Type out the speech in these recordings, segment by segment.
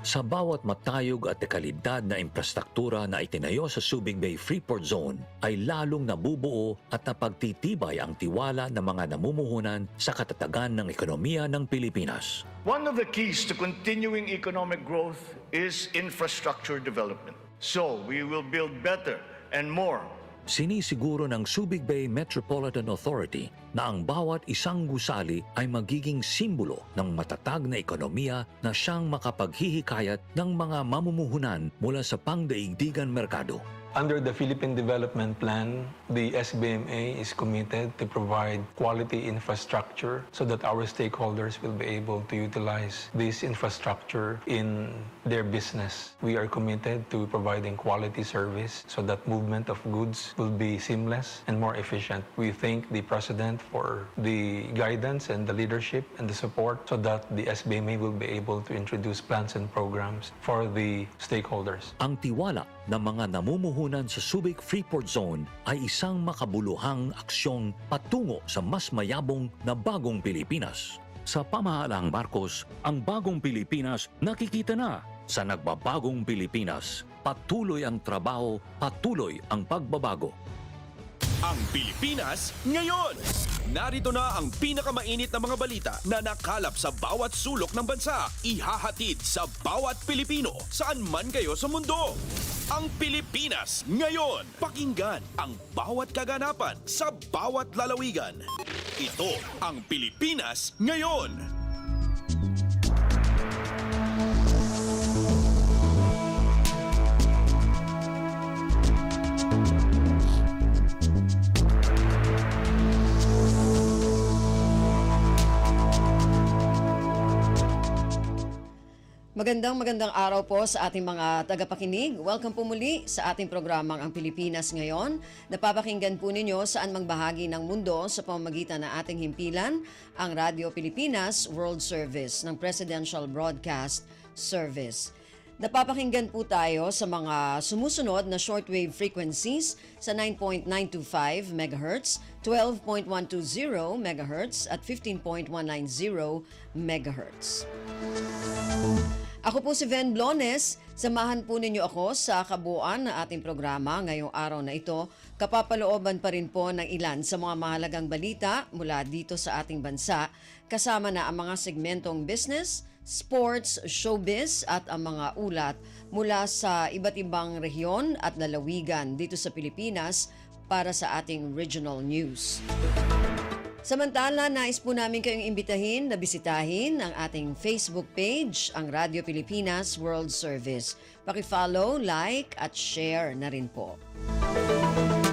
Sa bawat matayog at dekalidad na infrastruktura na itinayo sa Subic Bay Freeport Zone ay lalong nabubuo at napagtitibay ang tiwala ng mga namumuhunan sa katatagan ng ekonomiya ng Pilipinas. One of the keys to continuing economic growth is infrastructure development. So we will build better and more. Sinisiguro ng Subic Bay Metropolitan Authority na ang bawat isang gusali ay magiging simbolo ng matatag na ekonomiya na siyang makapaghihikayat ng mga mamumuhunan mula sa pangdaigdigan merkado. Under the Philippine Development Plan, the SBMA is committed to provide quality infrastructure so that our stakeholders will be able to utilize this infrastructure in their business. We are committed to providing quality service so that movement of goods will be seamless and more efficient. We thank the President for the guidance and the leadership and the support so that the SBMA will be able to introduce plans and programs for the stakeholders. Ang tiwala ng mga namumuhunan sa Subic Freeport Zone ay isang makabuluhang aksyong patungo sa mas mayabong na bagong Pilipinas. Sa pamahalaang Marcos, ang bagong Pilipinas nakikita na. Sa nagbabagong Pilipinas, patuloy ang trabaho, patuloy ang pagbabago. Ang Pilipinas ngayon! Narito na ang pinakamainit na mga balita na nakalap sa bawat sulok ng bansa. Ihahatid sa bawat Pilipino saan man kayo sa mundo. Ang Pilipinas ngayon! Pakinggan ang bawat kaganapan sa bawat lalawigan. Ito ang Pilipinas ngayon! Magandang araw po sa ating mga tagapakinig. Welcome po muli sa ating programang Ang Pilipinas Ngayon. Napapakinggan po ninyo saan mang bahagi ng mundo sa pamamagitan ng ating himpilan, ang Radio Pilipinas World Service ng Presidential Broadcast Service. Napapakinggan po tayo sa mga sumusunod na shortwave frequencies sa 9.925 MHz, 12.120 MHz at 15.190 MHz. Ako po si Ven Blones. Samahan po ninyo ako sa kabuuan ng ating programa ngayong araw na ito. Kapapalooban pa rin po ng ilan sa mga mahalagang balita mula dito sa ating bansa, kasama na ang mga segmentong business, sports, showbiz at ang mga ulat mula sa iba't ibang rehiyon at lalawigan dito sa Pilipinas para sa ating regional news. Samantala, nais po namin kayong imbitahin na bisitahin ang ating Facebook page, ang Radio Pilipinas World Service. Paki-follow, like at share na rin po.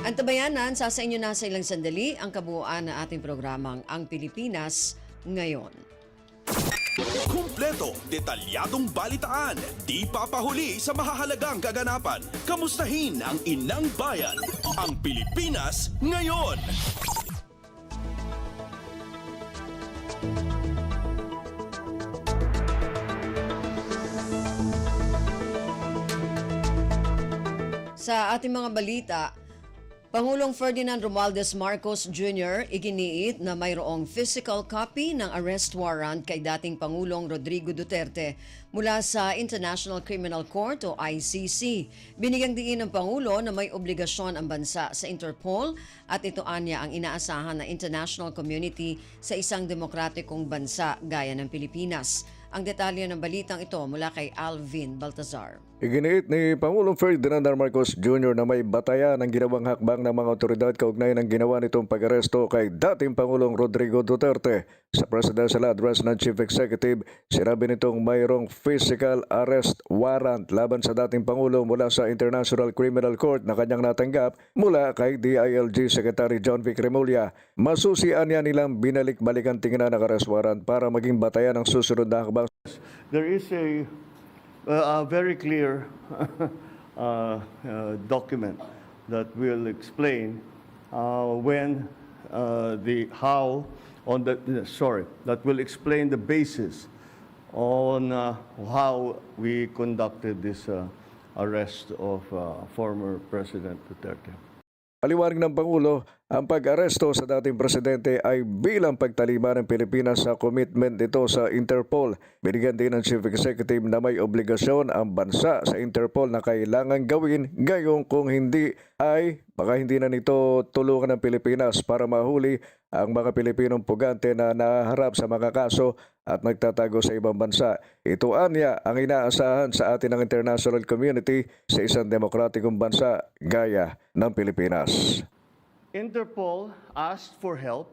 Antabayanan, sa inyo na sa ilang sandali ang kabuuan ng ating programang Ang Pilipinas Ngayon. Kumpleto, detalyadong balitaan, di papahuli sa mahahalagang kaganapan. Kamustahin ang inang bayan, ang Pilipinas Ngayon. Sa ating mga balita, Pangulong Ferdinand Romualdez Marcos Jr. iginiit na mayroong physical copy ng arrest warrant kay dating Pangulong Rodrigo Duterte mula sa International Criminal Court o ICC. Binigyang diin ng Pangulo na may obligasyon ang bansa sa Interpol at ito anya ang inaasahan ng international community sa isang demokratikong bansa gaya ng Pilipinas. Ang detalye ng balitang ito mula kay Alvin Baltazar. Iginiit ni Pangulong Ferdinand Marcos Jr. na may batayan ng ginawang hakbang ng mga otoridad kaugnay ng ginawa nitong pag-aresto kay dating Pangulong Rodrigo Duterte. Sa presidential address ng Chief Executive, sinabi nitong mayroong physical arrest warrant laban sa dating Pangulo mula sa International Criminal Court na kanyang natanggap mula kay DILG Secretary John Vic Remulla. Masusian niya nilang binalik-balikan tingnan ng arrest warrant para maging batayan ng susunod na hakbang. There is a very clear document that will explain that will explain the basis on how we conducted this arrest of former President Duterte. Paliwanag ng Pangulo, ang pag-aresto sa dating presidente ay bilang pagtalima ng Pilipinas sa commitment nito sa Interpol. Binigyan din ng Chief Executive na may obligasyon ang bansa sa Interpol na kailangan gawin, gayong kung hindi ay baka hindi na nito tulungan ng Pilipinas para mahuli ang mga Pilipinong pugante na naharap sa mga kaso at nagtatago sa ibang bansa. Ito anya ang inaasahan sa atin ng international community sa isang demokratikong bansa gaya ng Pilipinas. Interpol asked for help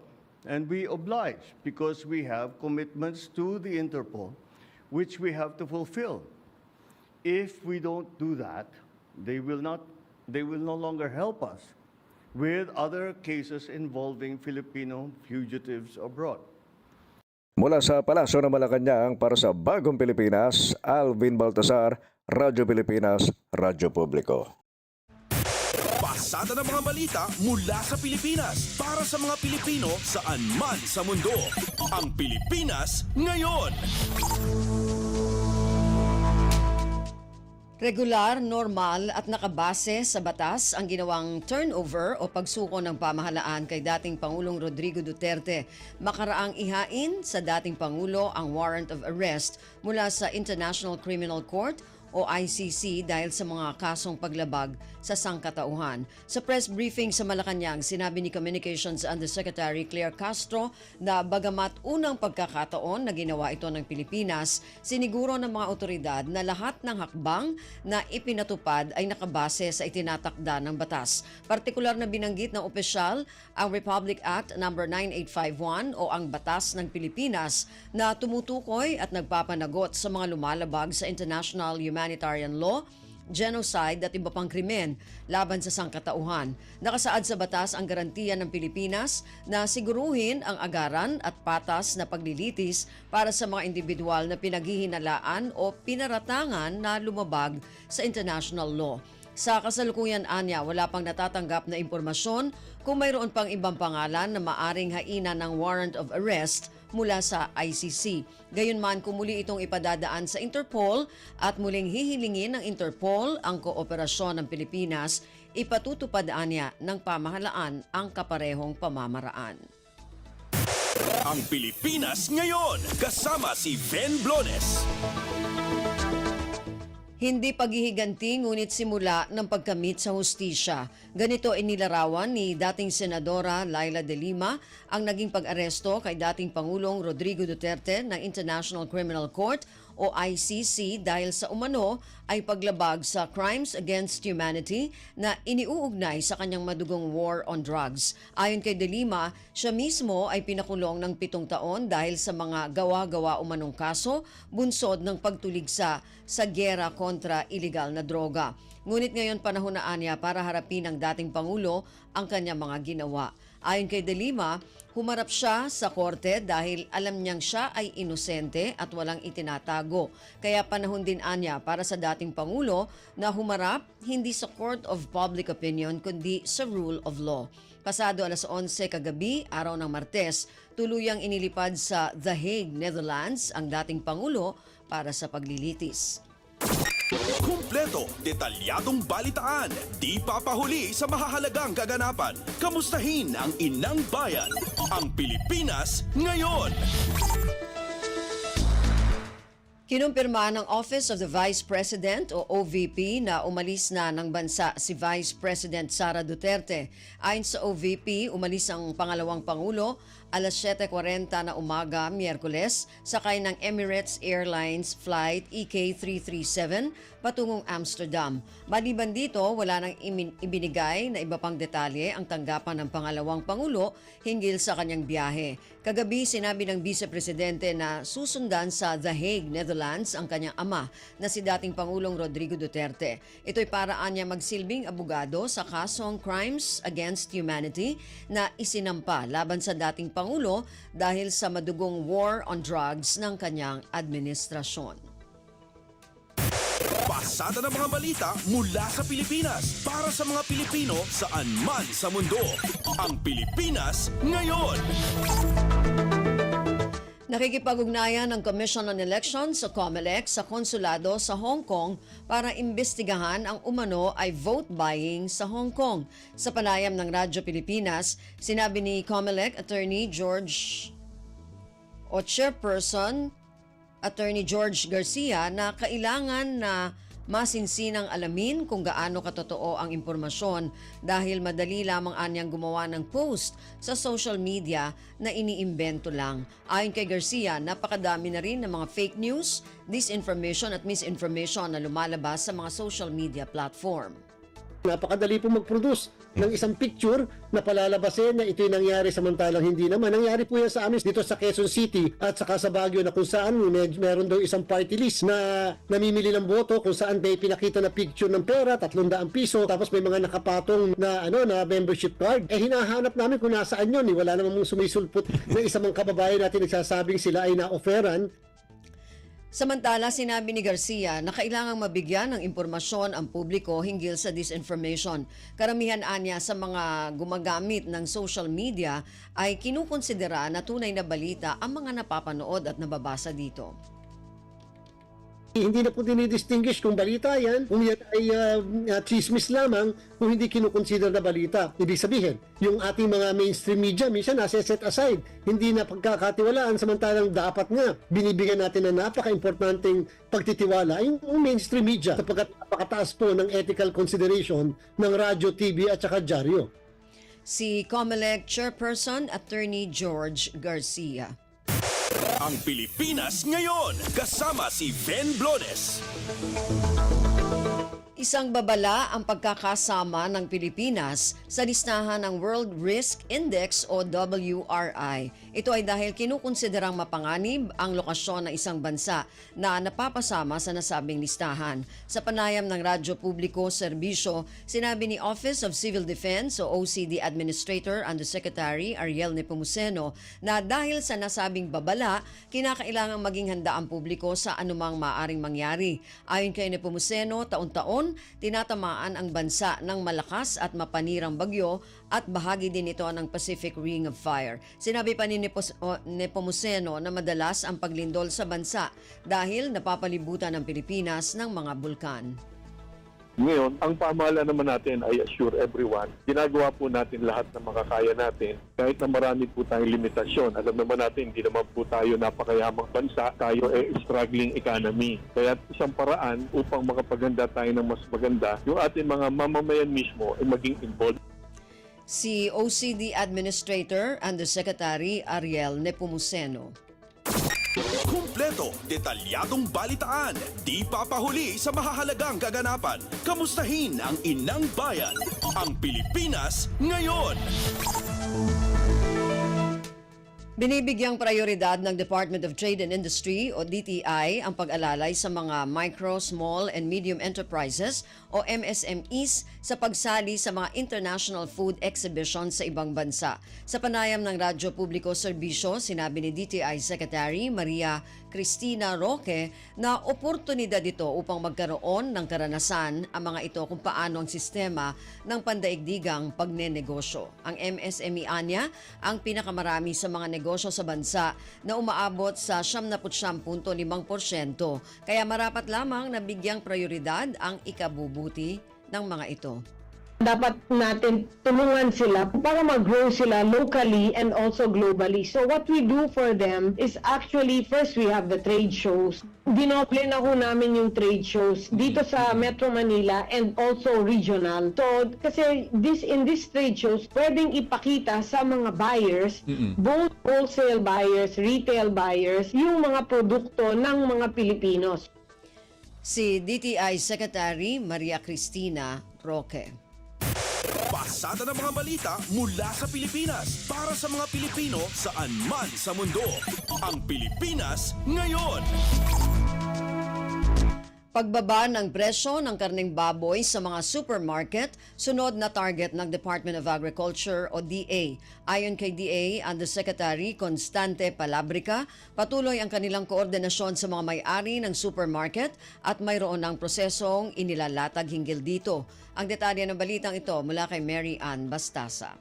and we obliged because we have commitments to the Interpol which we have to fulfill. If we don't do that, they will no longer help us with other cases involving Filipino fugitives abroad. Mula sa Palasyo ng Malacanang para sa Bagong Pilipinas, Alvin Baltasar, Radyo Pilipinas, Radyo Publiko. Pasada ng mga balita mula sa Pilipinas para sa mga Pilipino saan man sa mundo. Ang Pilipinas ngayon. Regular, normal at nakabase sa batas ang ginawang turnover o pagsuko ng pamahalaan kay dating Pangulong Rodrigo Duterte. Makaraang ihain sa dating Pangulo ang warrant of arrest mula sa International Criminal Court o ICC dahil sa mga kasong paglabag sa sangkatauhan. Sa press briefing sa Malacanang, sinabi ni Communications Undersecretary Claire Castro na bagamat unang pagkakataon na ginawa ito ng Pilipinas, siniguro ng mga otoridad na lahat ng hakbang na ipinatupad ay nakabase sa itinatakda ng batas. Partikular na binanggit ng opisyal ang Republic Act No. 9851 o ang Batas ng Pilipinas na tumutukoy at nagpapanagot sa mga lumalabag sa international humanitarian law, genocide at iba pang krimen laban sa sangkatauhan. Nakasaad sa batas ang garantiya ng Pilipinas na siguruhin ang agaran at patas na paglilitis para sa mga individual na pinaghihinalaan o pinaratangan na lumabag sa international law. Sa kasalukuyan anya, wala pang natatanggap na impormasyon kung mayroon pang ibang pangalan na maaring haina ng warrant of arrest mula sa ICC. Gayunman, kung muli itong ipadadaan sa Interpol at muling hihilingin ng Interpol ang kooperasyon ng Pilipinas, ipatutupad niya ng pamahalaan ang kaparehong pamamaraan. Ang Pilipinas ngayon, kasama si Ben Blones. Hindi paghihiganti ngunit simula ng pagkamit sa hustisya. Ganito inilarawan ni dating Senadora Laila de Lima ang naging pag-aresto kay dating Pangulong Rodrigo Duterte ng International Criminal Court o ICC dahil sa umano ay paglabag sa crimes against humanity na iniuugnay sa kanyang madugong war on drugs. Ayon kay de Lima, siya mismo ay pinakulong ng 7 taon dahil sa mga gawa-gawa umanong kaso bunsod ng pagtuligsa sa giyera kontra iligal na droga. Ngunit ngayon panahon na niya para harapin ng dating Pangulo ang kanyang mga ginawa. Ayon kay de Lima, humarap siya sa korte dahil alam niyang siya ay inosente at walang itinatago. Kaya panahon din anya para sa dating Pangulo na humarap hindi sa court of public opinion kundi sa rule of law. Pasado alas 11 kagabi, araw ng Martes, tuluyang inilipad sa The Hague, Netherlands ang dating Pangulo para sa paglilitis. Kumpleto, detalyadong balitaan, di papahuli sa mahahalagang kaganapan. Kamustahin ang inang bayan, ang Pilipinas ngayon. Kinumpirma ng Office of the Vice President o OVP na umalis na ng bansa si Vice President Sara Duterte. Ayon sa OVP, umalis ang pangalawang Pangulo alas 7:40 na umaga, Miyerkules, sakay ng Emirates Airlines Flight EK337 patungong Amsterdam. Maliban dito, wala nang ibinigay na iba pang detalye ang tanggapan ng pangalawang Pangulo hinggil sa kanyang biyahe. Kagabi, sinabi ng Vice Presidente na susundan sa The Hague, Netherlands ang kanyang ama na si dating Pangulong Rodrigo Duterte. Ito'y paraan niya magsilbing abogado sa kasong Crimes Against Humanity na isinampa laban sa dating Pangulo dahil sa madugong war on drugs ng kanyang administrasyon. Pasada ng mga balita mula sa Pilipinas para sa mga Pilipino saan man sa mundo. Ang Pilipinas ngayon. Nakikipag-ugnayan ng Commission on Elections o COMELEC sa konsulado sa Hong Kong para imbestigahan ang umano ay vote buying sa Hong Kong. Sa panayam ng Radyo Pilipinas, sinabi ni COMELEC Attorney George o Chairperson Attorney George Garcia na kailangan na masinsinang alamin kung gaano katotoo ang impormasyon dahil madali lamang anyang gumawa ng post sa social media na iniimbento lang. Ayon kay Garcia, napakadami na rin ng mga fake news, disinformation at misinformation na lumalabas sa mga social media platform. Napakadali po mag-produce ng isang picture na palalabasin na ito'y nangyari samantalang hindi naman. Nangyari po yan sa amin dito sa Quezon City at saka sa Baguio na kung saan meron daw isang party list na namimili ng boto kung saan may pinakita na picture ng pera, 300 piso, tapos may mga nakapatong na membership card. Hinahanap namin kung nasaan yun. Wala namang sumisulpot na isang mga kababayan natin nagsasabing sila ay na-offeran. Samantala, sinabi ni Garcia na kailangang mabigyan ng impormasyon ang publiko hinggil sa disinformation. Karamihan anya sa mga gumagamit ng social media ay kinukonsidera na tunay na balita ang mga napapanood at nababasa dito. Hindi na po dinidistinguish kung balita yan, kung yan ay chismis lamang, kung hindi kinukonsider na balita. Ibig sabihin, yung ating mga mainstream media, minsan nasa-set aside, hindi na pagkakatiwalaan, samantalang dapat nga, binibigyan natin na napaka-importanting pagtitiwala yung mainstream media sapagkat napakataas po ng ethical consideration ng radyo, TV at saka dyaryo. Si COMELEC Chairperson Attorney George Garcia. Ang Pilipinas ngayon, kasama si Ben Blones. Isang babala ang pagkakasama ng Pilipinas sa listahan ng World Risk Index o WRI. Ito ay dahil kinukonsiderang mapanganib ang lokasyon ng isang bansa na napapasama sa nasabing listahan. Sa panayam ng Radyo Publiko Serbisyo, sinabi ni Office of Civil Defense o OCD Administrator Undersecretary Ariel Nepomuceno na dahil sa nasabing babala, kinakailangang maging handa ang publiko sa anumang maaring mangyari. Ayon kay Nepomuceno, taon-taon tinatamaan ang bansa ng malakas at mapanirang bagyo at bahagi din ito ng Pacific Ring of Fire. Sinabi pa ni Nepomuceno na madalas ang paglindol sa bansa dahil napapalibutan ng Pilipinas ng mga bulkan. Ngayon, ang pamahalaan naman natin ay assure everyone. Ginagawa po natin lahat ng makakaya natin kahit na marami po tayong limitasyon. Alam naman natin, hindi naman po tayo napakayamang bansa. Tayo ay struggling economy. Kaya isang paraan upang makapaganda tayo ng mas maganda, yung ating mga mamamayan mismo ay maging involved. Si OCD Administrator Undersecretary Ariel Nepomuceno. Kumpleto, detalyadong balitaan, di papahuli sa mahahalagang kaganapan. Kamustahin ang inang bayan, ang Pilipinas ngayon. Binibigyang prioridad ng Department of Trade and Industry o DTI ang pag-alalay sa mga micro, small and medium enterprises o MSMEs sa pagsali sa mga international food exhibitions sa ibang bansa. Sa panayam ng Radyo Publiko Serbisyo, sinabi ni DTI Secretary Maria Cristina Roque na oportunidad ito upang magkaroon ng karanasan ang mga ito kung paano ang sistema ng pandaigdigang pagnenegosyo. Ang MSME anya ang pinakamarami sa mga negosyo sa bansa na umaabot sa 79.5%. Kaya marapat lamang na bigyang prioridad ang ikabubuti ng mga ito. Dapat natin tulungan sila para mag-grow sila locally and also globally. So what we do for them is actually, first we have the trade shows. Dinoble na ho namin yung trade shows dito sa Metro Manila and also regional. So kasi in these trade shows, pwedeng ipakita sa mga buyers, both wholesale buyers, retail buyers, yung mga produkto ng mga Pilipinos. Si DTI Secretary Maria Cristina Roque. Pasada ng mga balita mula sa Pilipinas para sa mga Pilipino saan man sa mundo. Ang Pilipinas ngayon. Pagbaba ng presyo ng karneng baboy sa mga supermarket, sunod na target ng Department of Agriculture o DA. Ayon kay DA Undersecretary Constante Palabrica, patuloy ang kanilang koordinasyon sa mga may-ari ng supermarket at mayroon ng prosesong inilalatag hinggil dito. Ang detalye ng balitang ito mula kay Mary Ann Bastasa.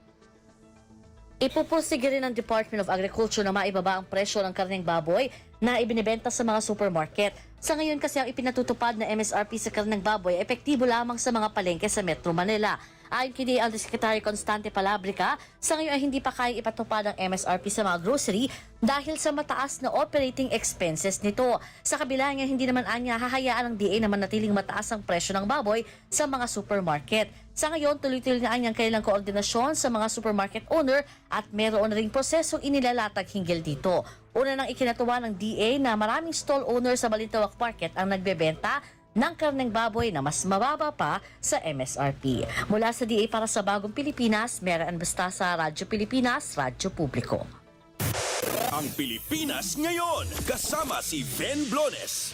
Ipupursige rin ng Department of Agriculture na maibaba ang presyo ng karneng baboy na ibinibenta sa mga supermarket. Sa ngayon kasi ang ipinatutupad na MSRP sa karneng baboy ay epektibo lamang sa mga palengke sa Metro Manila. Ayon kay Undersecretary Constante Palabrica, sa ngayon ay hindi pa kayang ipatupad ang MSRP sa mga grocery dahil sa mataas na operating expenses nito. Sa kabila niya, hindi naman anya hahayaan ng DA na manatiling mataas ang presyo ng baboy sa mga supermarket. Sa ngayon, tuloy-tuloy na ang kailang koordinasyon sa mga supermarket owner at meron na ring prosesong inilalatag hinggil dito. Una nang ikinatuwa ng DA na maraming stall owner sa Balintawak Market ang nagbebenta ng karneng baboy na mas mababa pa sa MSRP. Mula sa DA para sa Bagong Pilipinas, Mera Anbastasa, Radyo Pilipinas, Radyo Publiko. Ang Pilipinas ngayon, kasama si Ben Blones.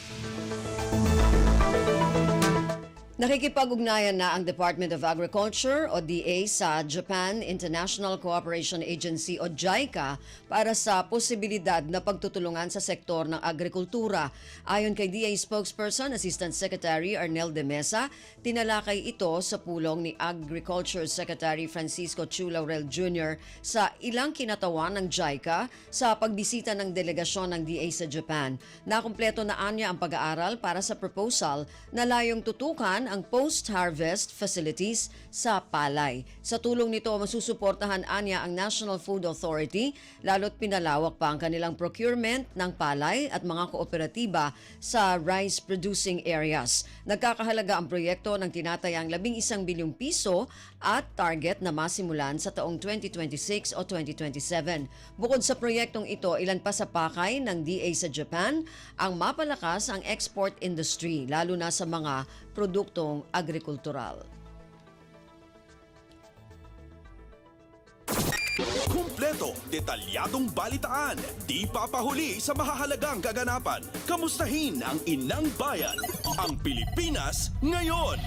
Nakikipag-ugnayan na ang Department of Agriculture o DA sa Japan International Cooperation Agency o JICA para sa posibilidad na pagtutulungan sa sektor ng agrikultura. Ayon kay DA spokesperson Assistant Secretary Arnel de Mesa, tinalakay ito sa pulong ni Agriculture Secretary Francisco Chu Laurel Jr. sa ilang kinatawan ng JICA sa pagbisita ng delegasyon ng DA sa Japan. Nakumpleto na anya ang pag-aaral para sa proposal na layong tutukan ang post-harvest facilities sa palay. Sa tulong nito, masusuportahan anya ang National Food Authority, lalo't pinalawak pa ang kanilang procurement ng palay at mga kooperatiba sa rice-producing areas. Nagkakahalaga ang proyekto ng tinatayang 11 bilyong piso at target na masimulan sa taong 2026 o 2027. Bukod sa proyektong ito, ilan pa sa pakay ng DA sa Japan ang mapalakas ang export industry, lalo na sa mga produktong agrikultural. Kumpleto, detalyadong balitaan, di papahuli sa mahahalagang kaganapan. Kamustahin ang inang bayan, ang Pilipinas ngayon.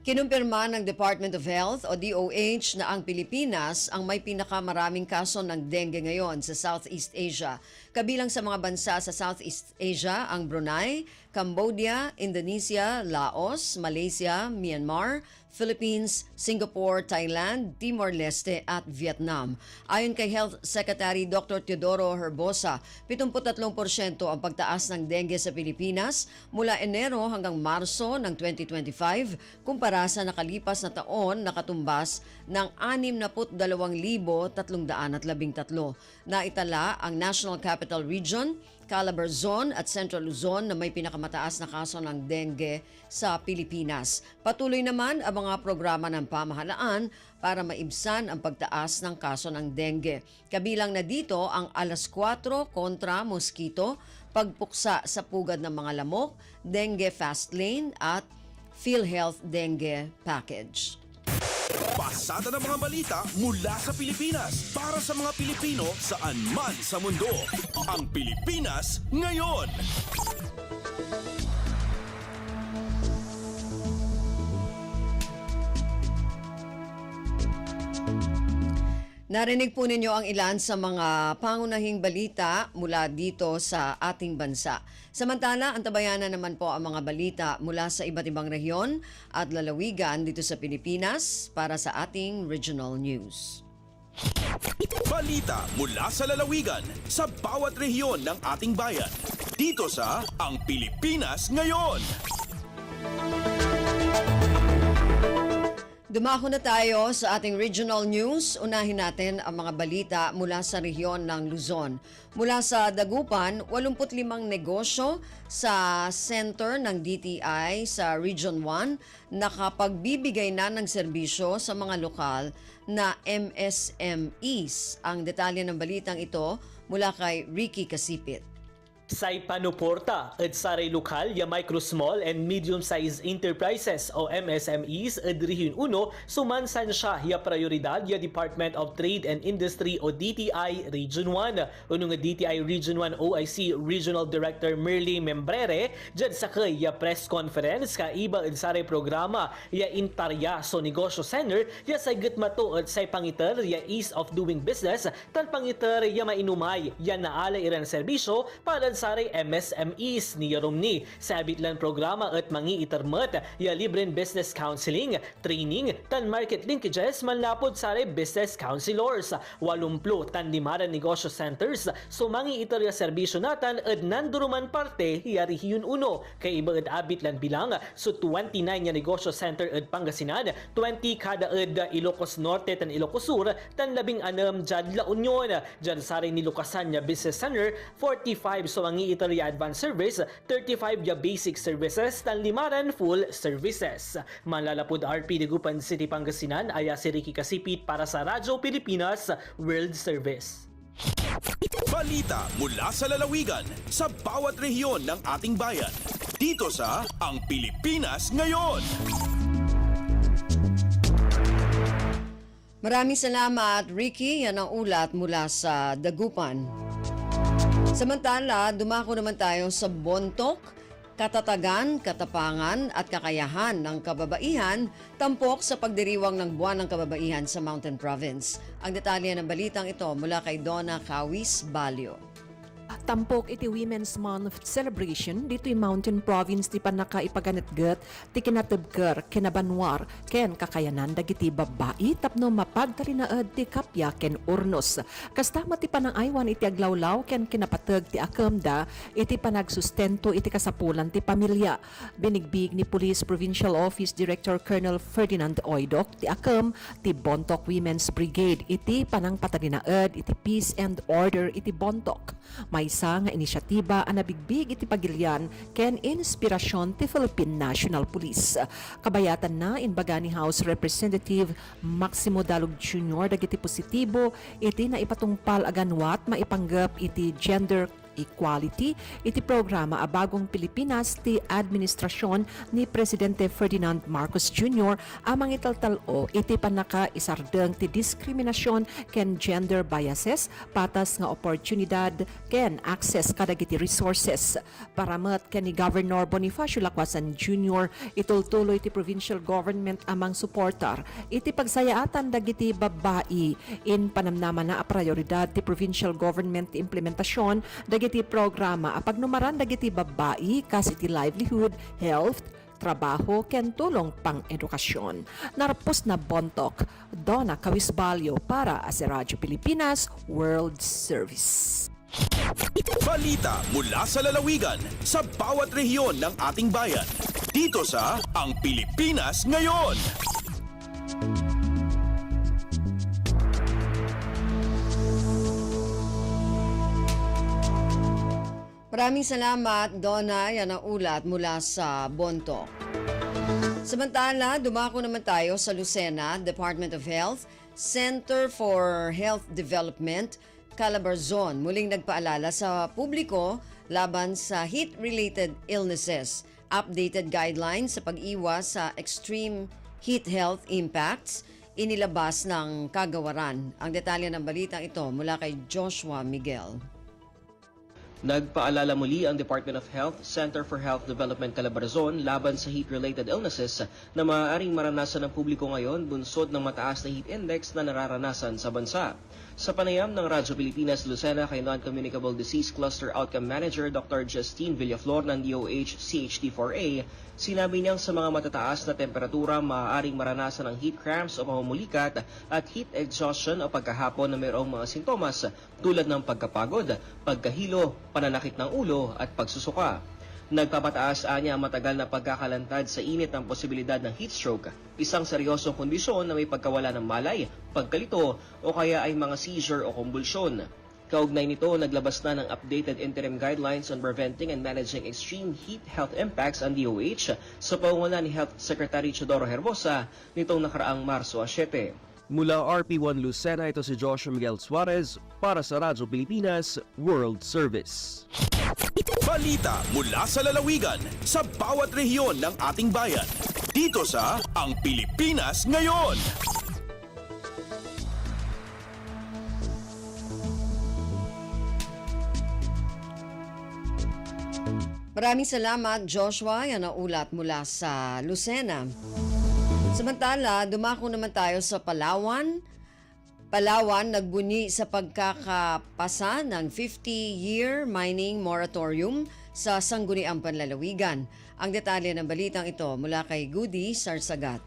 Kinumpirma ng Department of Health o DOH na ang Pilipinas ang may pinakamaraming kaso ng dengue ngayon sa Southeast Asia. Kabilang sa mga bansa sa Southeast Asia ang Brunei, Cambodia, Indonesia, Laos, Malaysia, Myanmar, Philippines, Singapore, Thailand, Timor-Leste at Vietnam. Ayon kay Health Secretary Dr. Teodoro Herbosa, 73% ang pagtaas ng dengue sa Pilipinas mula Enero hanggang Marso ng 2025 kumpara sa nakalipas na taon na katumbas ng 62,313. Naitala ang National Capital Region, Calabar Zone at Central Luzon na may pinakamataas na kaso ng dengue sa Pilipinas. Patuloy naman ang mga programa ng pamahalaan para maibsan ang pagtaas ng kaso ng dengue. Kabilang na dito ang Alas 4 kontra mosquito, pagpuksa sa pugad ng mga lamok, dengue fast lane at PhilHealth Dengue Package. Pasada ng mga balita mula sa Pilipinas para sa mga Pilipino saan man sa mundo. Ang Pilipinas ngayon. Narinig po ninyo ang ilan sa mga pangunahing balita mula dito sa ating bansa. Samantala, antabayanan naman po ang mga balita mula sa iba't ibang rehiyon at lalawigan dito sa Pilipinas para sa ating regional news. Balita mula sa lalawigan sa bawat rehiyon ng ating bayan. Dito sa Ang Pilipinas Ngayon. Dumako na tayo sa ating regional news. Unahin natin ang mga balita mula sa rehiyon ng Luzon. Mula sa Dagupan, 85 negosyo sa center ng DTI sa Region 1 nakapagbibigay na ng serbisyo sa mga lokal na MSMEs. Ang detalye ng balitang ito mula kay Ricky Kasipit. Say panuporta at saray lokal ya micro, small and medium-sized enterprises o MSMEs at Rehiyon 1 sumansan siya ya prioridad ya Department of Trade and Industry o DTI Region 1. Unong DTI Region 1 OIC Regional Director Merly Membrere dyan sa kay ya press conference ka iba at saray programa ya Intarya so Negosyo Center ya saygit mato at say pangiter ya ease of doing business tal pangiter ya mainumay ya naala iran serbisyo para saray MSMEs ni Romni sa abitlan programa at mangi itermet ya libreng business counseling, training, tan market linkages manlapod saray business counselors. 80 tan limaran negosyo centers so mangi iter ya serbisyo natan at nanduruman parte ya Rehiyon 1 kay iba at abitlan bilang so 29 ya negosyo center at Pangasinan, 20 kada at Ilocos Norte tan Ilocos Sur, tan 16 jad La Union, jad saray ni Lucasan ya Business Center, 45 so mangi iter ya advanced service, 35 ya basic services, tan limaran full services. Manlalapod RP Dagupan City Pangasinan, aya si Ricky Kasipit para sa Radyo Pilipinas World Service. Balita mula sa lalawigan sa bawat rehiyon ng ating bayan. Dito sa Ang Pilipinas Ngayon. Maraming salamat, Ricky. Yan ang ulat mula sa Dagupan. Samantala, dumako naman tayo sa Bontoc. Katatagan, katapangan at kakayahan ng kababaihan tampok sa pagdiriwang ng Buwan ng Kababaihan sa Mountain Province. Ang detalye ng balitang ito mula kay Donna Kawis Balyo. Tampok iti Women's Month celebration dito yung Mountain Province ti panaka ipaganatgat ti kinatibker kinabanwar ken kakayanan dagiti babae tapno mapagtalinaed ti kapya ken urnos. Kastama ti panangaywan iti aglawlaw ken kinapateg ti akamda iti panagsustento iti kasapulan ti pamilya. Binigbig ni Police Provincial Office Director Colonel Ferdinand Oidok ti akam ti Bontoc Women's Brigade iti panangpatalinaed iti peace and order iti Bontoc. May isa nga inisyatiba ang nabigbig iti pagilian ken inspirasyon ti Philippine National Police. Kabayatan na inbaga ni House Representative Maximo Dalog Jr. dagiti positibo iti na ipatungpal aganwat maipanggap iti gender equality iti programa a Bagong Pilipinas ti administrasyon ni Presidente Ferdinand Marcos Jr. amang italtalo iti panaka isardeng ti diskriminasyon ken gender biases patas nga oportunidad ken access kadagiti resources. Paramet ken ni Governor Bonifacio Lacwasan Jr. itultuloy ti provincial government amang suportar iti pagsayaatan dagiti babae in panamnaman na a prioridad ti provincial government ti implementasyon dagiti programa a pagnumaran dagiti babae kas iti livelihood, health, trabaho ken tulong pang edukasyon. Narapos na Bontoc, Donna Kawisbalyo para sa Radyo Pilipinas World Service. Balita mula sa lalawigan sa bawat rehiyon ng ating bayan. Dito sa Ang Pilipinas Ngayon. Maraming salamat, Donna. Yan ang ulat mula sa Bontoc. Samantala, dumako naman tayo sa Lucena, Department of Health, Center for Health Development, Calabarzon. Muling nagpaalala sa publiko laban sa heat-related illnesses. Updated guidelines sa pag-iwas sa extreme heat health impacts inilabas ng kagawaran. Ang detalye ng balitang ito mula kay Joshua Miguel. Nagpaalala muli ang Department of Health, Center for Health Development Calabarzon laban sa heat-related illnesses na maaaring maranasan ng publiko ngayon bunsod ng mataas na heat index na nararanasan sa bansa. Sa panayam ng Radyo Pilipinas Lucena kay Non-Communicable Disease Cluster Outcome Manager Dr. Justine Villaflor ng DOH CHD4A, sinabi niyang sa mga matataas na temperatura maaaring maranasan ng heat cramps o pamumulikat at heat exhaustion o pagkahapon na mayroong mga sintomas tulad ng pagkapagod, pagkahilo, pananakit ng ulo at pagsusuka. Nagpapataas anya ang matagal na pagkakalantad sa init ng posibilidad ng heat stroke, isang seryosong kondisyon na may pagkawala ng malay, pagkalito o kaya ay mga seizure o kumbulsyon. Kaugnay nito, naglabas na ng updated interim guidelines on preventing and managing extreme heat health impacts ang DOH sa pangunguna ni Health Secretary Teodoro Herbosa nitong nakaraang Marso 7. Mula RP1 Lucena, ito si Joshua Miguel Suarez para sa Radyo Pilipinas World Service. Balita mula sa lalawigan sa bawat rehiyon ng ating bayan. Dito sa Ang Pilipinas Ngayon. Maraming salamat, Joshua. Yan ang ulat mula sa Lucena. Samantala, dumako naman tayo sa Palawan. Palawan nagbunyi sa pagkakapasa ng 50-year mining moratorium sa sangguniang panlalawigan. Ang detalye ng balitang ito mula kay Goody Sarsagat.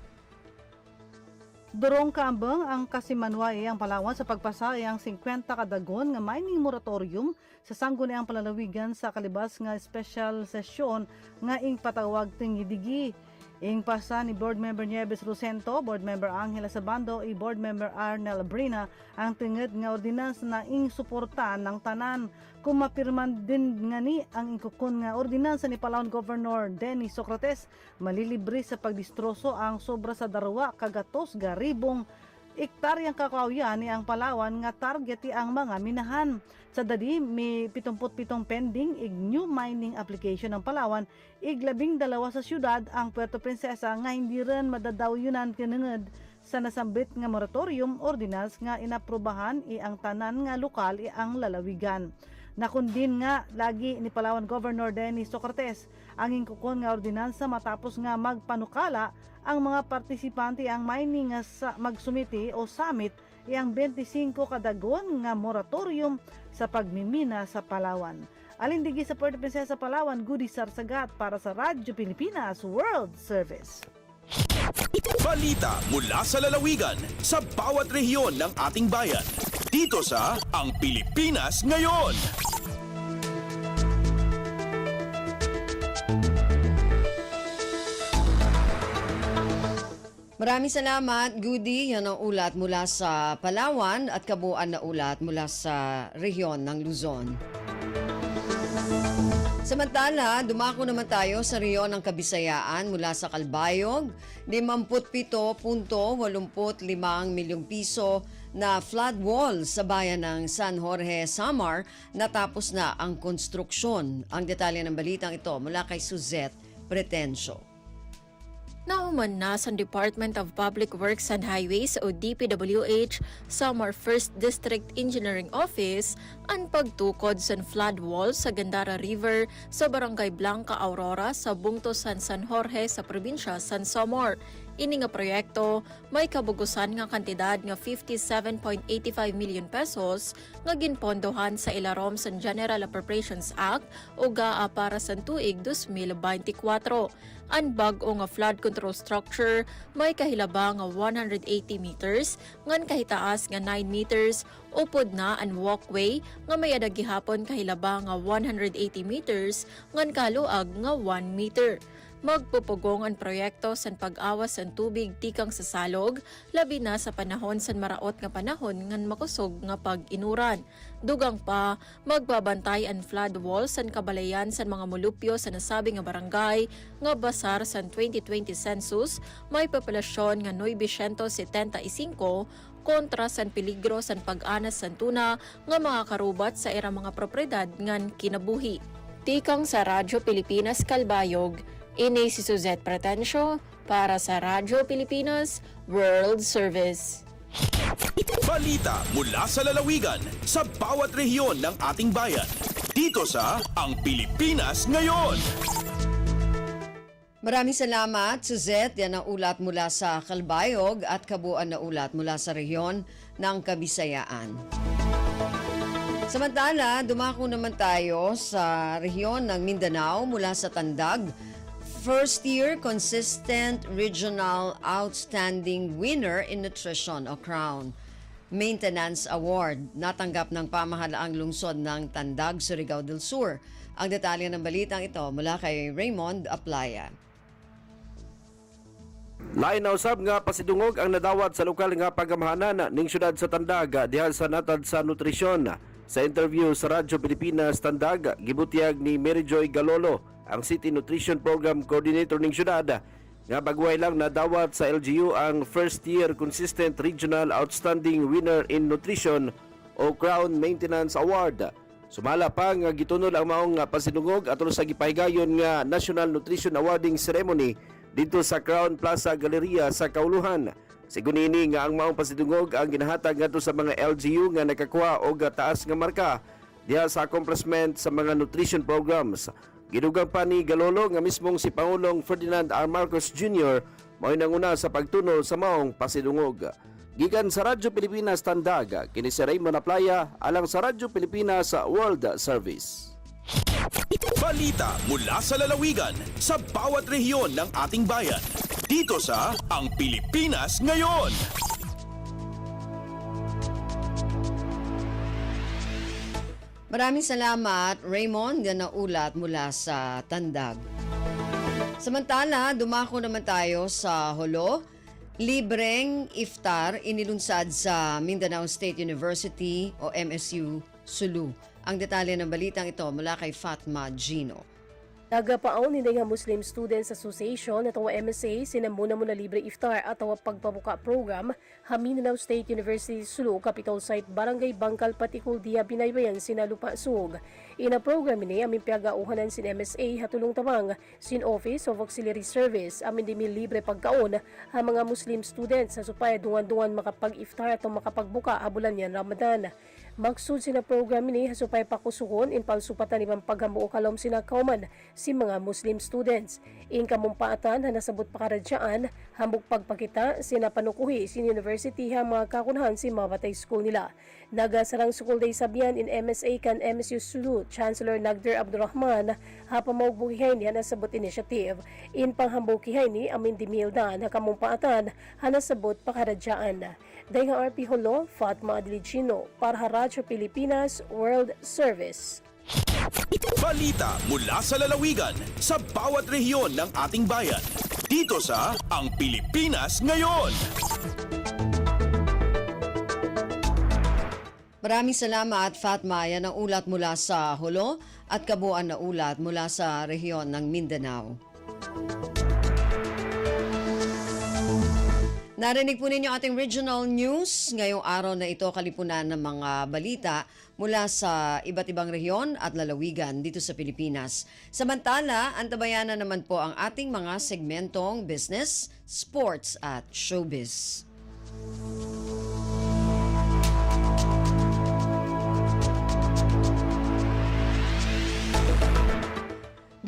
Durong kaambang ang Kasimanway ang Palawan sa pagpasa ang 50 kadagon nga mining moratorium sa sangguniang panlalawigan sa kalibas nga special session nga ing patawag tingidigi. Ing pasa ni Board Member Nieves Rosento, Board Member Angela Sabando, i Board Member Arnel Brina ang tinged nga ordinansa na ing suporta ng tanan. Kung mapirman din nga ni ang ingkukon nga ordinansa ni Palawan Governor Denny Socrates, malilibre sa pagdistroso ang sobra sa darwa kagatos garibong ektaryang kakawyan ni ang Palawan nga target ang mga minahan. Sa dadi, may 77 pending ig new mining application ng Palawan, ig 12 sa syudad ang Puerto Princesa nga hindi rin madadawyunan kinungod sa nasambit nga moratorium ordinance nga inaprubahan ang tanan nga lokal ang lalawigan. Nakundin nga lagi ni Palawan Governor Denny Socrates ang ingkukon nga ordinansa matapos nga magpanukala ang mga partisipante ang mining nga magsumiti o summit iyang 25 kadagon nga moratorium sa pagmimina sa Palawan. Alindigi sa Puerto Princesa, Palawan, Goody Sarsagat para sa Radyo Pilipinas World Service. Balita mula sa lalawigan sa bawat rehiyon ng ating bayan. Dito sa Ang Pilipinas Ngayon. Maraming salamat, Goody. Yan ang ulat mula sa Palawan at kabuuan na ulat mula sa rehiyon ng Luzon. Samantala, dumako naman tayo sa rehiyon ng Kabisayaan mula sa Calbayog. 57.85 milyong piso na flood wall sa bayan ng San Jorge, Samar, natapos na ang konstruksyon. Ang detalye ng balitang ito mula kay Suzette Pretencio. Nauman na sa Department of Public Works and Highways o DPWH Samar 1st District Engineering Office ang pagtukod sa flood wall sa Gandara River sa Barangay Blanca, Aurora sa bungtosan San Jorge sa probinsya San Samar. Ini nga proyekto may kabugusan nga kantidad nga 57.85 million pesos nga ginpondohan sa ilarom sa General Appropriations Act o GAA para sa tuig 2024. Ang bag-o nga flood control structure may kahilabang nga 180 meters, ngan kahitaas nga 9 meters, upod na ang walkway nga may adagihapon kahilabang nga 180 meters, ngan kaluag nga 1 meter. Magpupugong ang proyekto sa pag-awas ng tubig tikang sa salog, labi na sa panahon sa maraot nga panahon ngan makusog nga pag-inuran. Dugang pa, magbabantay ang flood wall sa kabalayan sa mga mulupyo sa nasabi nga barangay nga basar sa 2020 census may populasyon nga 975 kontra sa peligro sa pag-anas sa tuna nga mga karubat sa irang mga propriedad ngan kinabuhi. Tikang sa Radyo Pilipinas Calbayog, ini si Suzette Pretencio para sa Radyo Pilipinas World Service. Balita mula sa lalawigan sa bawat rehiyon ng ating bayan. Dito sa Ang Pilipinas Ngayon. Maraming salamat, Suzette. Yan ang ulat mula sa Calbayog at kabuuan na ulat mula sa rehiyon ng Kabisayaan. Samantala, dumako naman tayo sa rehiyon ng Mindanao mula sa Tandag. First year consistent regional outstanding winner in nutrition o Crown Maintenance Award. Natanggap ng pamahalaang lungsod ng Tandag, Surigao del Sur. Ang detalye ng balitang ito mula kay Raymond Aplaya. Lain na usab nga pasidungog ang nadawat sa lokal nga pagamahanan ning syudad sa Tandag diha sa natad sa nutrisyon. Sa interview sa Radyo Pilipinas Tandag, gibutiag ni Mary Joy Galolo, ang City Nutrition Program Coordinator ning syudad, nga bagway lang nadawat sa LGU ang first year consistent regional outstanding winner in nutrition o Crown Maintenance Award. Sumala pa nga gitunol ang maong pasidungog atol sa gipahigayon nga National Nutrition Awarding Ceremony dito sa Crown Plaza Galleria sa Kauluhan. Sigunini nga ang maong pasidungog ang ginahatag ngadto sa mga LGU nga nakakuha og taas nga marka diha sa accomplishment sa mga nutrition programs. Gidugang pa ni Galolo nga mismong si Pangulong Ferdinand R. Marcos Jr. mao nanguna sa pagtunol sa maong pasidungog. Gikan sa Radyo Pilipinas Tandag, kini si Raymond Aplaya alang sa Radyo Pilipinas World Service. Balita mula sa lalawigan sa bawat rehiyon ng ating bayan. Dito sa Ang Pilipinas Ngayon. Maraming salamat, Raymond, na naulat mula sa Tandag. Samantala, dumako naman tayo sa Holo. Libreng iftar inilunsad sa Mindanao State University o MSU Sulu. Ang detalye ng balitang ito mula kay Fatma Gino. Nagapaon ni nga Muslim Students Association at MSA sinamuna muna libre iftar at pagpabuka program Mindanao State University Sulu Capital Site Barangay Bangkal Patikul Dia Binaybayan Sinalupa Sug. Ina program ini amin piagauhanan sin MSA hatulong tamang sin Office of Auxiliary Service amin dimi libre pagkaon ang mga Muslim students sa supaya dungan-dungan makapag-iftar at makapagbuka abulan yan Ramadan. Maksud sina program ini supaya pakusukon in palsupatan ibang paghambuo kalom sina kauman si mga Muslim students. In kamumpaatan na nasabot pakaradyaan, hambog pagpakita sina panukuhi sin university ha mga kakunahan si mga batay school nila. Nagasarang school day sabihan in MSA kan MSU Sulu, Chancellor Nagder Abdurrahman, hapamawag buhihay ni nasabot initiative. In panghambukihay ni amin dimildan na kamumpaatan ha nasabot pakaradyaan. Dahil nga RP Holo, Fatma Adlicino, para Radyo Pilipinas World Service. Balita mula sa lalawigan sa bawat rehiyon ng ating bayan. Dito sa Ang Pilipinas Ngayon. Maraming salamat, Fatma. Yan ang ulat mula sa Holo at kabuuan na ulat mula sa rehiyon ng Mindanao. Narinig po ninyo ating regional news. Ngayong araw na ito, kalipunan ng mga balita mula sa iba't ibang rehiyon at lalawigan dito sa Pilipinas. Samantala, antabayan na naman po ang ating mga segmentong business, sports at showbiz.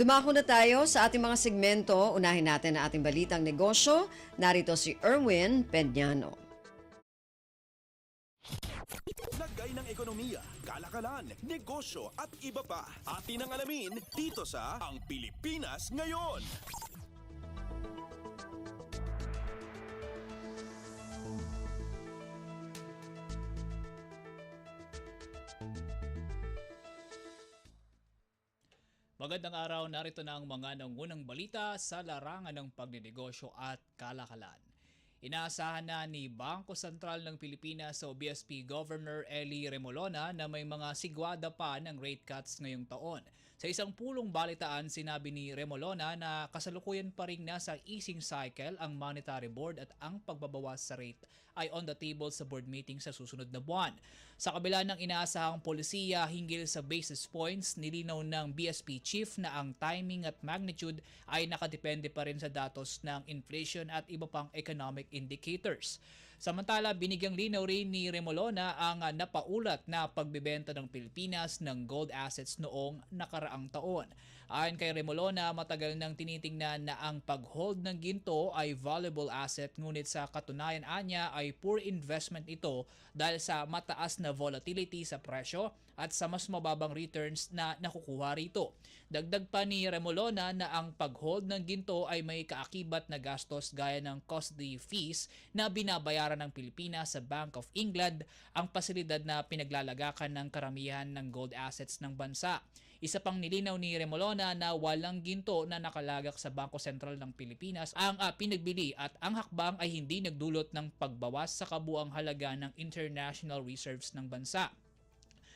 Dumako na tayo sa ating mga segmento. Unahin natin ang ating balitang negosyo. Narito si Erwin Peñano. Lagay ng ekonomiya, kalakalan, negosyo at iba pa. Atin ang alamin dito sa Ang Pilipinas Ngayon. Magandang araw, narito na ang mga nangunang balita sa larangan ng pagninegosyo at kalakalan. Inaasahan na ni Bangko Sentral ng Pilipinas o BSP Governor Eli Remolona na may mga sigwada pa ng rate cuts ngayong taon. Sa isang pulong balitaan, sinabi ni Remolona na kasalukuyan pa rin nasa easing cycle ang Monetary Board at ang pagbabawas sa rate ay on the table sa board meeting sa susunod na buwan. Sa kabila ng inaasahang polisiya hinggil sa basis points, nilinaw ng BSP Chief na ang timing at magnitude ay nakadepende pa rin sa datos ng inflation at iba pang economic indicators. Samantala, binigyang linaw rin ni Remolona ang napaulat na pagbebenta ng Pilipinas ng gold assets noong nakaraang taon. Ayon kay Remolona, matagal nang tinitingnan na ang pag-hold ng ginto ay valuable asset, ngunit sa katunayan anya ay poor investment ito dahil sa mataas na volatility sa presyo at sa mas mababang returns na nakukuha rito. Dagdag pa ni Remolona na ang pag-hold ng ginto ay may kaakibat na gastos gaya ng costly fees na binabayaran ng Pilipinas sa Bank of England, ang pasilidad na pinaglalagakan ng karamihan ng gold assets ng bansa. Isa pang nilinaw ni Remolona na walang ginto na nakalagak sa Bangko Sentral ng Pilipinas ang pinagbili at ang hakbang ay hindi nagdulot ng pagbawas sa kabuang halaga ng international reserves ng bansa.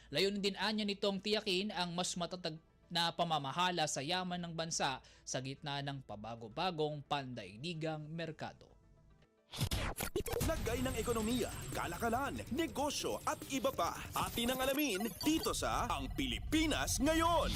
Layunin din anya nitong tiyakin ang mas matatag na pamamahala sa yaman ng bansa sa gitna ng pabago-bagong pandaigdigang merkado. Lagay ng ekonomiya, kalakalan, negosyo at iba pa. Atin ang alamin dito sa Ang Pilipinas Ngayon.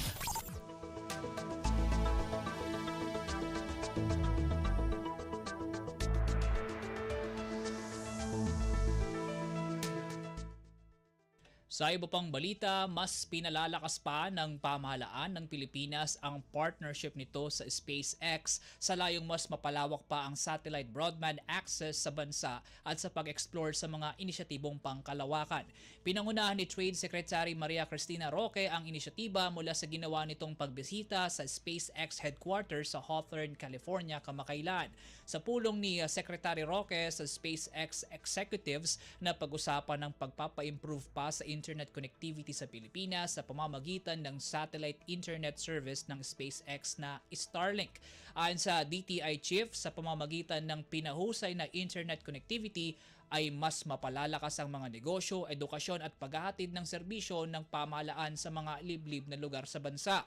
Sa iba pang balita, mas pinalalakas pa ng pamahalaan ng Pilipinas ang partnership nito sa SpaceX sa layong mas mapalawak pa ang satellite broadband access sa bansa at sa pag-explore sa mga inisyatibong pangkalawakan. Pinangunahan ni Trade Secretary Maria Cristina Roque ang inisyatiba mula sa ginawa nitong pagbisita sa SpaceX headquarters sa Hawthorne, California kamakailan. Sa pulong ni Secretary Roque sa SpaceX executives na pag-usapan ng pagpapa-improve pa sa internet connectivity sa Pilipinas sa pamamagitan ng satellite internet service ng SpaceX na Starlink. Ayon sa DTI chief, sa pamamagitan ng pinahusay na internet connectivity ay mas mapalalakas ang mga negosyo, edukasyon at paghahatid ng serbisyo ng pamahalaan sa mga liblib na lugar sa bansa.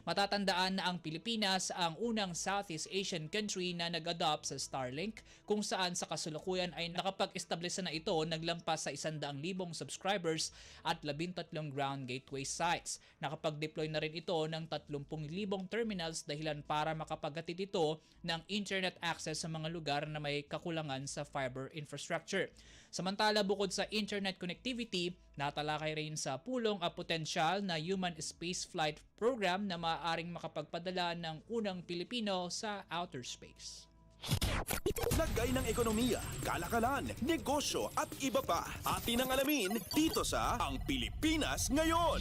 Matatandaan na ang Pilipinas ang unang Southeast Asian country na nag-adopt sa Starlink, kung saan sa kasalukuyan ay nakapag-establish na ito naglampas sa 100,000 subscribers at 13 ground gateway sites. Nakapag-deploy na rin ito ng 30,000 terminals dahilan para makapaghatid ito ng internet access sa mga lugar na may kakulangan sa fiber infrastructure. Samantala, bukod sa internet connectivity, natalakay rin sa pulong ang potensyal na human spaceflight program na maaaring makapagpadala ng unang Pilipino sa outer space. Lagay ng ekonomiya, kalakalan, negosyo at iba pa. Atin ang alamin dito sa Ang Pilipinas Ngayon.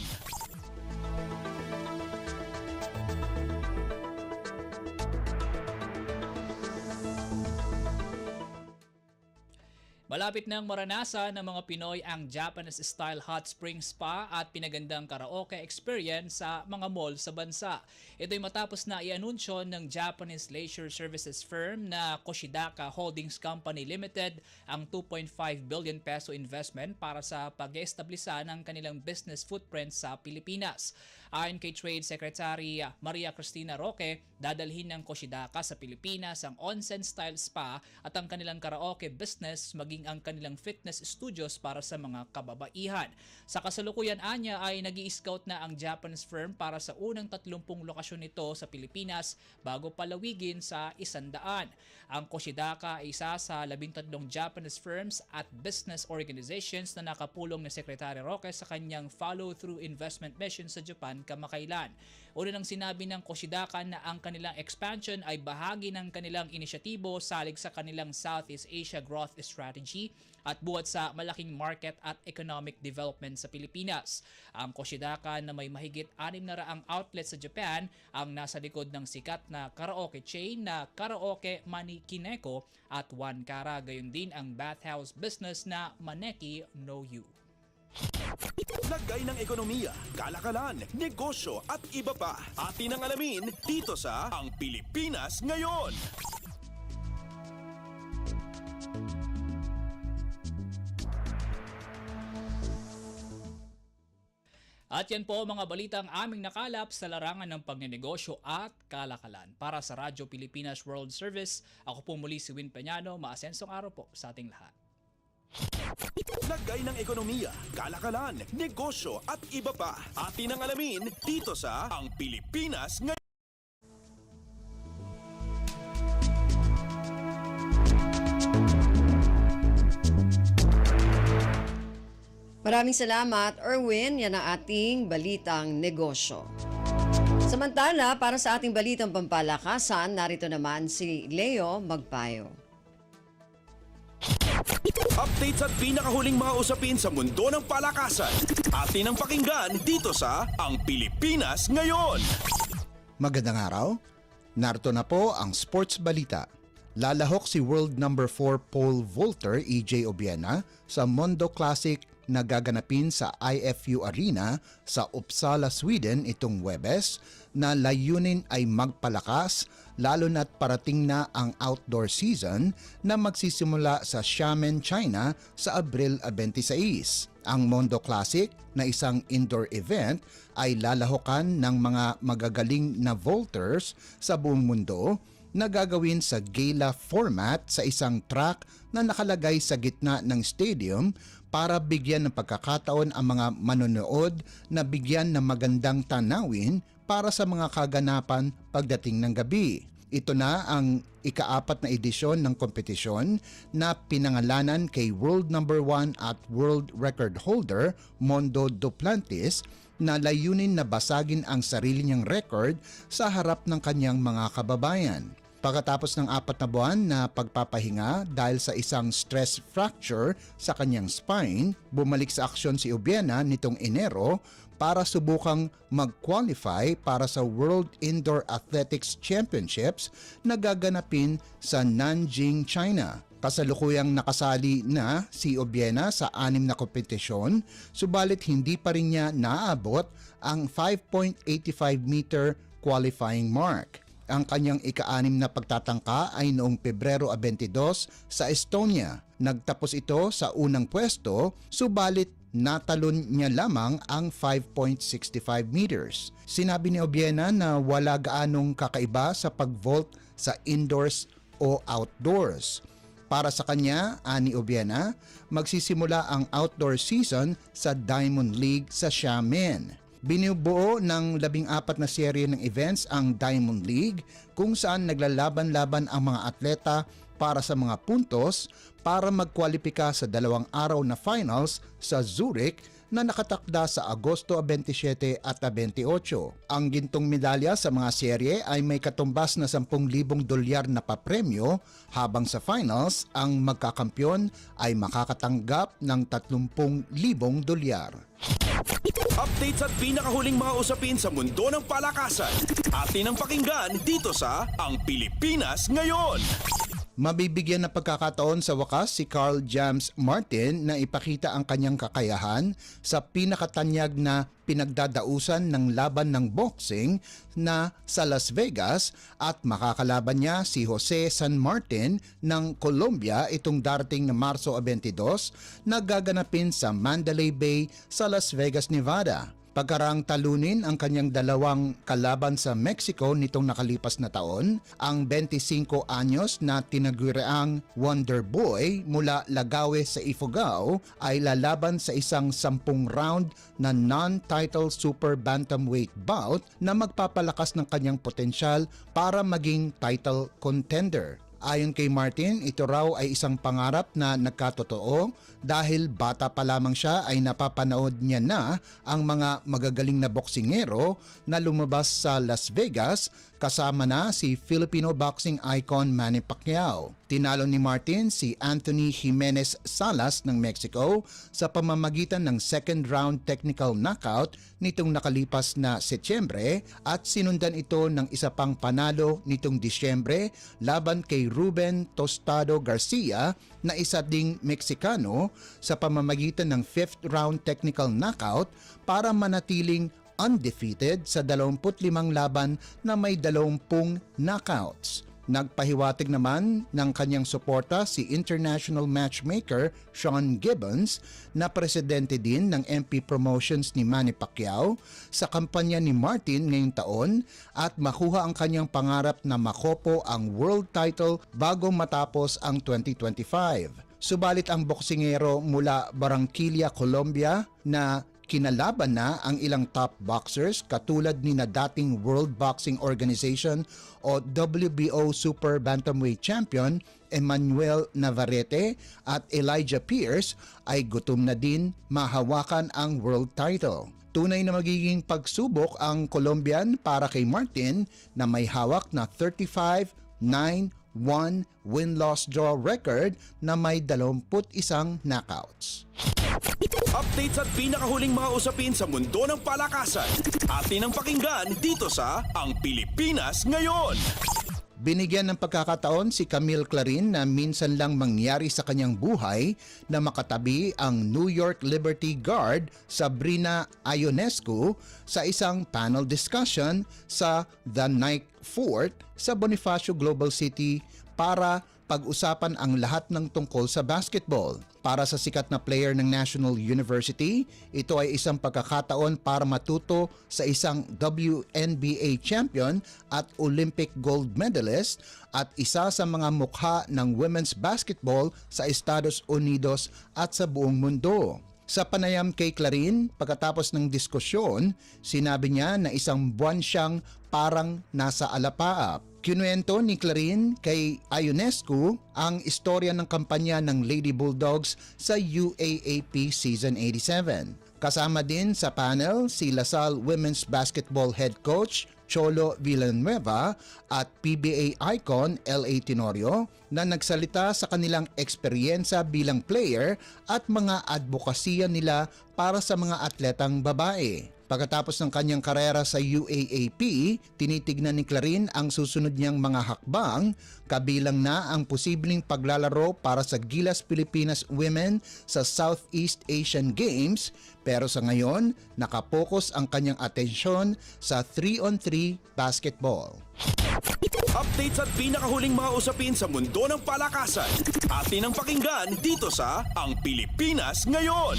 Malapit nang maranasan ng mga Pinoy ang Japanese-style hot spring spa at pinagandang karaoke experience sa mga mall sa bansa. Ito'y matapos na i-anunsyo ng Japanese leisure services firm na Koshidaka Holdings Company Limited ang 2.5 billion peso investment para sa pag-establisa ng kanilang business footprint sa Pilipinas. Ayon kay Trade Secretary Maria Cristina Roque, dadalhin ng Koshidaka sa Pilipinas ang onsen-style spa at ang kanilang karaoke business maging ang kanilang fitness studios para sa mga kababaihan. Sa kasalukuyan anya ay nag-i-scout na ang Japanese firm para sa unang 30 lokasyon nito sa Pilipinas bago palawigin sa 100. Ang Koshidaka ay isa sa 13 Japanese firms at business organizations na nakapulong ni Secretary Roque sa kanyang follow-through investment mission sa Japan kamakailan. Una nang sinabi ng Koshidaka na ang kanilang expansion ay bahagi ng kanilang inisyatibo salig sa kanilang Southeast Asia Growth Strategy at buhat sa malaking market at economic development sa Pilipinas. Ang Koshidaka na may mahigit 600 outlets sa Japan ang nasa likod ng sikat na karaoke chain na Karaoke Manikineko at One Kara, gayon din ang bathhouse business na Maneki no You. Lagay ng ekonomiya, kalakalan, negosyo at iba pa. Atin ang alamin dito sa Ang Pilipinas Ngayon. At yan po mga balitang aming nakalap sa larangan ng pagnenegosyo at kalakalan. Para sa Radyo Pilipinas World Service, ako po muli si Win Peñano. Maasensong araw po sa ating lahat. Lagay ng ekonomiya, kalakalan, negosyo at iba pa. Atin ang alamin dito sa Ang Pilipinas Ngayon. Maraming salamat, Erwin. Yan ang ating balitang negosyo. Samantala, para sa ating balitang pampalakasan, narito naman si Leo Magpayo. Updates at pinakahuling mga usapin sa mundo ng palakasan. Atin ang pakinggan dito sa Ang Pilipinas Ngayon. Magandang araw. Narito na po ang sports balita. Lalahok si world number 4 pole vaulter EJ Obiena sa Mondo Classic na gaganapin sa IFU Arena sa Uppsala, Sweden itong Huwebes, na layunin ay magpalakas lalo na't parating na ang outdoor season na magsisimula sa Xiamen, China sa Abril 26. Ang Mondo Classic na isang indoor event ay lalahokan ng mga magagaling na vaulters sa buong mundo na gagawin sa gala format sa isang track na nakalagay sa gitna ng stadium para bigyan ng pagkakataon ang mga manonood na bigyan ng magandang tanawin para sa mga kaganapan pagdating ng gabi. Ito na ang ika-4 na edisyon ng kompetisyon na pinangalanan kay world number 1 at world record holder Mondo Duplantis na layunin na basagin ang sarili niyang record sa harap ng kanyang mga kababayan. Pagkatapos ng 4 na buwan na pagpapahinga dahil sa isang stress fracture sa kanyang spine, bumalik sa aksyon si Obiena nitong Enero para subukang mag-qualify para sa World Indoor Athletics Championships na gaganapin sa Nanjing, China. Kasalukuyang nakasali na si Obiena sa 6 na kompetisyon, subalit hindi pa rin niya naaabot ang 5.85 meter qualifying mark. Ang kanyang ika-6 na pagtatangka ay noong Pebrero 22 sa Estonia. Nagtapos ito sa unang pwesto, subalit natalon niya lamang ang 5.65 meters. Sinabi ni Obiena na wala gaanong kakaiba sa pag-vault sa indoors o outdoors. Para sa kanya, ani Obiena, magsisimula ang outdoor season sa Diamond League sa Xiamen. Binubuo ng 14 na serye ng events ang Diamond League kung saan naglalaban-laban ang mga atleta para sa mga puntos para magkwalipika sa 2 araw na finals sa Zurich na nakatakda sa Agosto 27 at 28. Ang gintong medalya sa mga serye ay may katumbas na 10,000 dolyar na papremyo, habang sa finals ang magkakampyon ay makakatanggap ng 30,000 dolyar. Updates at pinakahuling mga usapin sa mundo ng palakasan. Atin ang pakinggan dito sa Ang Pilipinas Ngayon. Mabibigyan ng pagkakataon sa wakas si Carl James Martin na ipakita ang kanyang kakayahan sa pinakatanyag na pinagdadausan ng laban ng boxing na sa Las Vegas at makakalaban niya si Jose San Martin ng Colombia itong darating na Marso 22 na gaganapin sa Mandalay Bay sa Las Vegas, Nevada. Pagkarang talunin ang kanyang 2 kalaban sa Mexico nitong nakalipas na taon, ang 25 anyos na tinaguriang Wonder Boy mula Lagawe sa Ifugao ay lalaban sa isang 10-round na non-title super bantamweight bout na magpapalakas ng kanyang potensyal para maging title contender. Ayon kay Martin, ito raw ay isang pangarap na nagkatotoo dahil bata pa lamang siya ay napapanood niya na ang mga magagaling na boksingero na lumabas sa Las Vegas kasama na si Filipino boxing icon Manny Pacquiao. Tinalo ni Martin si Anthony Jimenez Salas ng Mexico sa pamamagitan ng second round technical knockout nitong nakalipas na Setyembre at sinundan ito ng isa pang panalo nitong Disyembre laban kay Ruben Tostado Garcia na isa ding Meksikano sa pamamagitan ng 5th round technical knockout para manatiling undefeated sa 25 laban na may 20 knockouts. Nagpahiwatig naman ng kanyang suporta si international matchmaker Sean Gibbons na presidente din ng MP Promotions ni Manny Pacquiao sa kampanya ni Martin ngayong taon at makuha ang kanyang pangarap na makopo ang world title bago matapos ang 2025. Subalit ang boksingero mula Barranquilla, Colombia na kinalaban na ang ilang top boxers katulad ni na dating World Boxing Organization o WBO Super Bantamweight Champion Emmanuel Navarrete at Elijah Pierce ay gutom na din mahawakan ang world title. Tunay na magiging pagsubok ang Colombian para kay Martin na may hawak na 35-9-1 win-loss draw record na may 21 knockouts. Updates at pinakahuling mga usapin sa mundo ng palakasan. Atin ang pakinggan dito sa Ang Pilipinas Ngayon. Binigyan ng pagkakataon si Camille Clarin na minsan lang mangyari sa kanyang buhay na makatabi ang New York Liberty Guard Sabrina Ionescu sa isang panel discussion sa The Nike Fort sa Bonifacio Global City para pag-usapan ang lahat ng tungkol sa basketball. Para sa sikat na player ng National University, ito ay isang pagkakataon para matuto sa isang WNBA champion at Olympic gold medalist at isa sa mga mukha ng women's basketball sa Estados Unidos at sa buong mundo. Sa panayam kay Clarin, pagkatapos ng diskusyon, sinabi niya na isang buwan siyang parang nasa alapaap. Kinuwento ni Clarin kay Ionescu ang istorya ng kampanya ng Lady Bulldogs sa UAAP Season 87. Kasama din sa panel si Lasal Women's Basketball Head Coach Cholo Villanueva at PBA icon L.A. Tenorio na nagsalita sa kanilang eksperyensya bilang player at mga advokasya nila para sa mga atletang babae. Pagkatapos ng kanyang karera sa UAAP, tinitignan ni Clarin ang susunod niyang mga hakbang, kabilang na ang posibleng paglalaro para sa Gilas Pilipinas Women sa Southeast Asian Games, pero sa ngayon, nakapokus ang kanyang atensyon sa 3-on-3 basketball. Updates at pinakahuling mga usapin sa mundo ng palakasan. Atin ang pakinggan dito sa Ang Pilipinas Ngayon.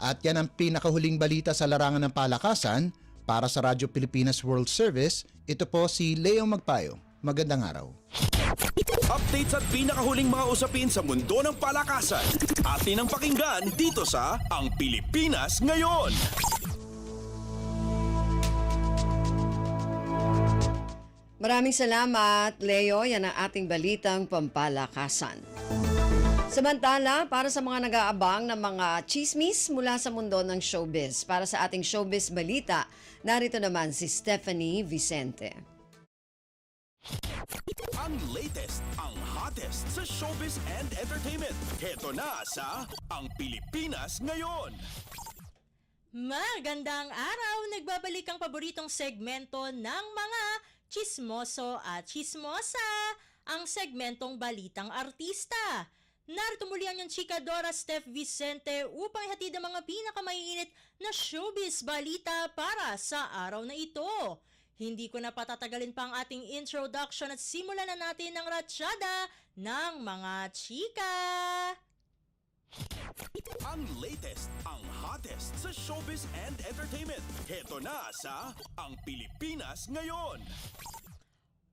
At yan ang pinakahuling balita sa larangan ng palakasan. Para sa Radyo Pilipinas World Service, ito po si Leo Magpayo. Magandang araw. Updates at pinakahuling mga usapin sa mundo ng palakasan. Atin ang pakinggan dito sa Ang Pilipinas Ngayon. Maraming salamat, Leo. Yan ang ating balitang pampalakasan. Samantala, para sa mga nag-aabang ng mga chismis mula sa mundo ng showbiz, para sa ating showbiz balita, narito naman si Stephanie Vicente. Ang latest, ang hottest sa showbiz and entertainment. Heto na sa Ang Pilipinas Ngayon. Magandang araw! Nagbabalik ang paboritong segmento ng mga chismoso at chismosa, ang segmentong Balitang Artista. Narito muli ang iyong chikadora Steph Vicente upang ihatid ang mga pinakamaiinit na showbiz balita para sa araw na ito. Hindi ko na patatagalin pa ang ating introduction at simulan na natin ang ratsyada ng mga chika. Ang latest, ang hottest sa showbiz and entertainment. Heto na sa Ang Pilipinas Ngayon.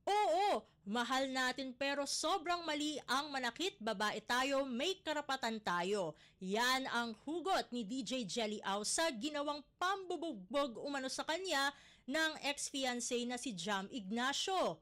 Oo, mahal natin pero sobrang mali ang manakit, babae tayo, may karapatan tayo. Yan ang hugot ni DJ Jelly Au sa ginawang pambubugbog umano sa kanya ng ex-fiancé na si Jam Ignacio.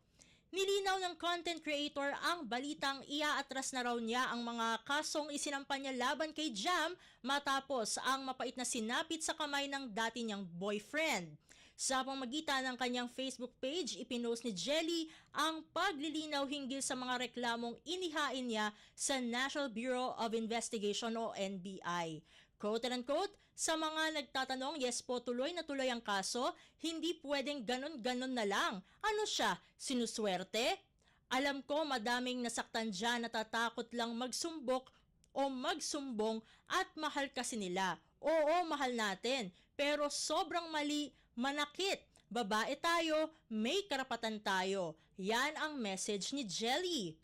Nilinaw ng content creator ang balitang iaatras na raw niya ang mga kasong isinampa niya laban kay Jam matapos ang mapait na sinapit sa kamay ng dati niyang boyfriend. Sa pamamagitan ng kanyang Facebook page, ipinost ni Jelly ang paglilinaw hinggil sa mga reklamong inihain niya sa National Bureau of Investigation o NBI. Quote-unquote, sa mga nagtatanong, yes po, tuloy na tuloy ang kaso, hindi pwedeng ganon-ganon na lang. Ano siya, sinuswerte? Alam ko madaming nasaktan dyan, natatakot lang magsumbok o magsumbong at mahal kasi nila. Oo, mahal natin, pero sobrang mali, manakit. Babae tayo, may karapatan tayo. Yan ang message ni Jelly.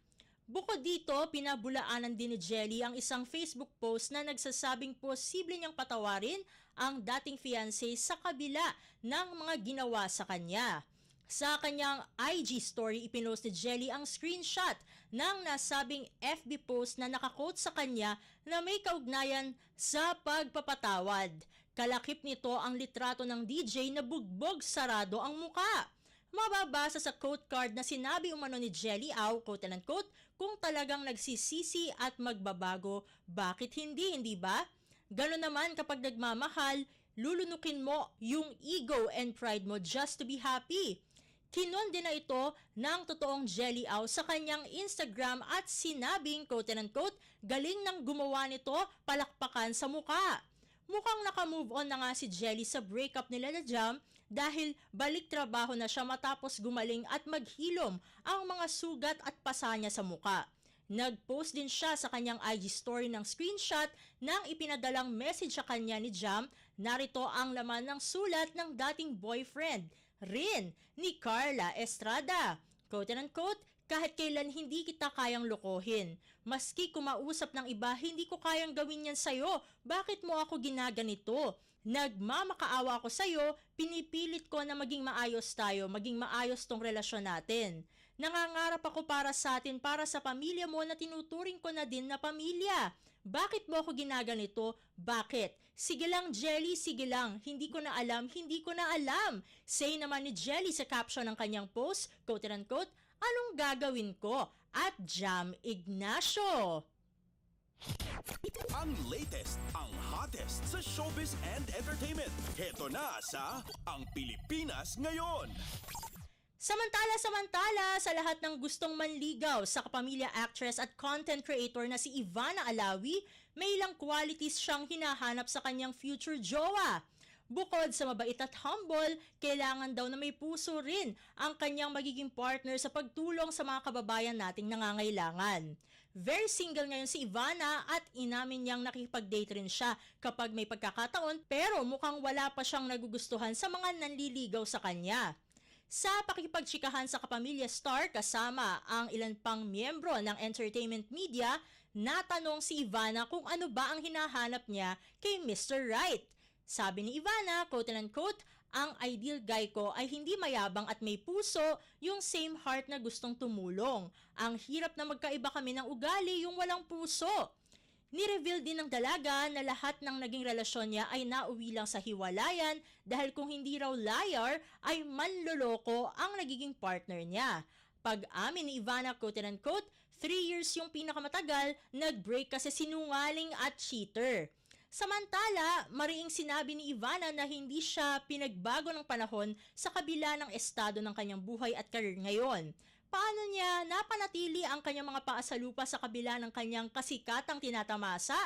Bukod dito, pinabulaanan din ni Jelly ang isang Facebook post na nagsasabing posible niyang patawarin ang dating fiancé sa kabila ng mga ginawa sa kanya. Sa kanyang IG story, ipinost ni Jelly ang screenshot ng nasabing FB post na nakakot sa kanya na may kaugnayan sa pagpapatawad. Kalakip nito ang litrato ng DJ na bugbog sarado ang muka. Mababasa sa quote card na sinabi umano ni Jelly Au, quote-unquote, kung talagang nagsisisi at magbabago, bakit hindi ba? Gano'n naman kapag nagmamahal, lulunukin mo yung ego and pride mo just to be happy. Kinonde na ito ng totoong Jelly Au sa kanyang Instagram at sinabing, quote-unquote, galing nang gumawa nito, palakpakan sa muka. Mukhang naka-move on na nga si Jelly sa breakup nila na Jam dahil balik trabaho na siya matapos gumaling at maghilom ang mga sugat at pasa niya sa muka. Nag-post din siya sa kanyang IG story ng screenshot ng ipinadalang message sa kanya ni Jam. Narito ang laman ng sulat ng dating boyfriend, rin ni Carla Estrada. Quote-unquote, kahit kailan hindi kita kayang lokohin. Maski kumausap ng iba, hindi ko kayang gawin yan sa'yo. Bakit mo ako ginaganito? Nagmamakaawa ako sa'yo, pinipilit ko na maging maayos tayo, maging maayos tong relasyon natin. Nangangarap ako para sa atin, para sa pamilya mo na tinuturing ko na din na pamilya. Bakit mo ako ginaganito? Bakit? Sige lang, Jelly, sige lang. Hindi ko na alam, hindi ko na alam. Say naman ni Jelly sa caption ng kanyang post, quote and unquote, anong gagawin ko? At Jam Ignacio. Ang latest, ang hottest sa showbiz and entertainment. Heto na sa Ang Pilipinas Ngayon. Samantala sa lahat ng gustong manligaw sa kapamilya actress at content creator na si Ivana Alawi, may ilang qualities siyang hinahanap sa kanyang future jowa. Bukod sa mabait at humble, kailangan daw na may puso rin ang kanyang magiging partner sa pagtulong sa mga kababayan nating nangangailangan. Very single ngayon si Ivana at inamin niyang nakikipag-date rin siya kapag may pagkakataon pero mukhang wala pa siyang nagugustuhan sa mga nanliligaw sa kanya. Sa pakikipagtsikahan sa kapamilya star kasama ang ilan pang miyembro ng entertainment media, natanong si Ivana kung ano ba ang hinahanap niya kay Mr. Right. Sabi ni Ivana, quote and unquote, ang ideal guy ko ay hindi mayabang at may puso, yung same heart na gustong tumulong. Ang hirap na magkaiba kami ng ugali, yung walang puso. Ni-reveal din ng dalaga na lahat ng naging relasyon niya ay nauwi lang sa hiwalayan dahil kung hindi raw liar ay manloloko ang nagiging partner niya. Pag-amin ni Ivana, quote and unquote, 3 years yung pinakamatagal, nag-break kasi sinungaling at cheater. Samantala, mariing sinabi ni Ivana na hindi siya pinagbago ng panahon sa kabila ng estado ng kanyang buhay at karir ngayon. Paano niya napanatili ang kanyang mga paa sa lupa sa kabila ng kanyang kasikatang tinatamasa?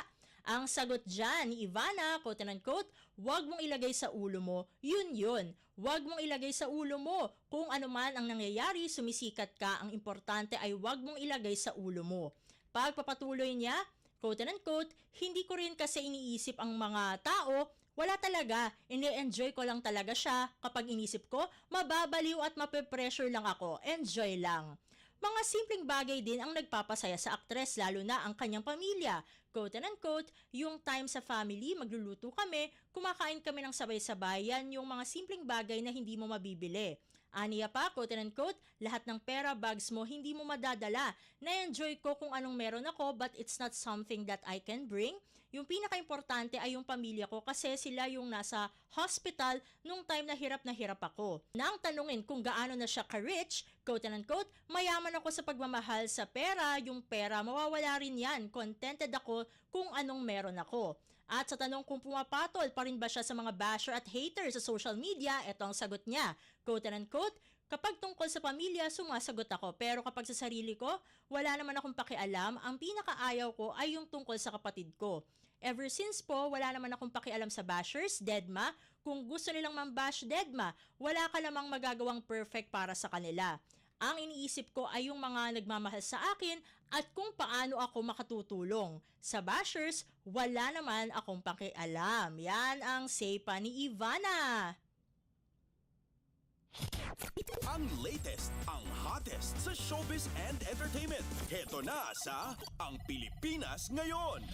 Ang sagot dyan ni Ivana, quote and unquote, huwag mong ilagay sa ulo mo, yun. Huwag mong ilagay sa ulo mo. Kung ano man ang nangyayari, sumisikat ka. Ang importante ay huwag mong ilagay sa ulo mo. Pagpapatuloy niya, quote and unquote, hindi ko rin kasi iniisip ang mga tao, wala talaga, ini-enjoy ko lang talaga siya. Kapag inisip ko, mababaliw at mape-pressure lang ako, enjoy lang. Mga simpleng bagay din ang nagpapasaya sa aktres lalo na ang kanyang pamilya. Quote and unquote, yung time sa family, magluluto kami, kumakain kami ng sabay-sabay, yan yung mga simpleng bagay na hindi mo mabibili. Aniya pa, quote and unquote, lahat ng pera, bags mo, hindi mo madadala. Na-enjoy ko kung anong meron ako but it's not something that I can bring. Yung pinaka-importante ay yung pamilya ko kasi sila yung nasa hospital nung time na hirap ako. Nang tanungin kung gaano na siya ka-rich, quote and unquote, mayaman ako sa pagmamahal sa pera, yung pera mawawala rin yan. Contented ako kung anong meron ako. At sa tanong kung pumapatol pa rin ba siya sa mga basher at haters sa social media, ito ang sagot niya. Quote and unquote, kapag tungkol sa pamilya, sumasagot ako. Pero kapag sa sarili ko, wala naman akong pakialam. Ang pinakaayaw ko ay yung tungkol sa kapatid ko. Ever since po, wala naman akong pakialam sa bashers, deadma. Kung gusto nilang mambash, deadma. Wala ka namang magagawang perfect para sa kanila. Ang iniisip ko ay yung mga nagmamahal sa akin at kung paano ako makatutulong. Sa bashers, wala naman akong pakialam. Yan ang say pa ni Ivana. Ang latest, ang hottest sa showbiz and entertainment. Heto na sa Ang Pilipinas Ngayon.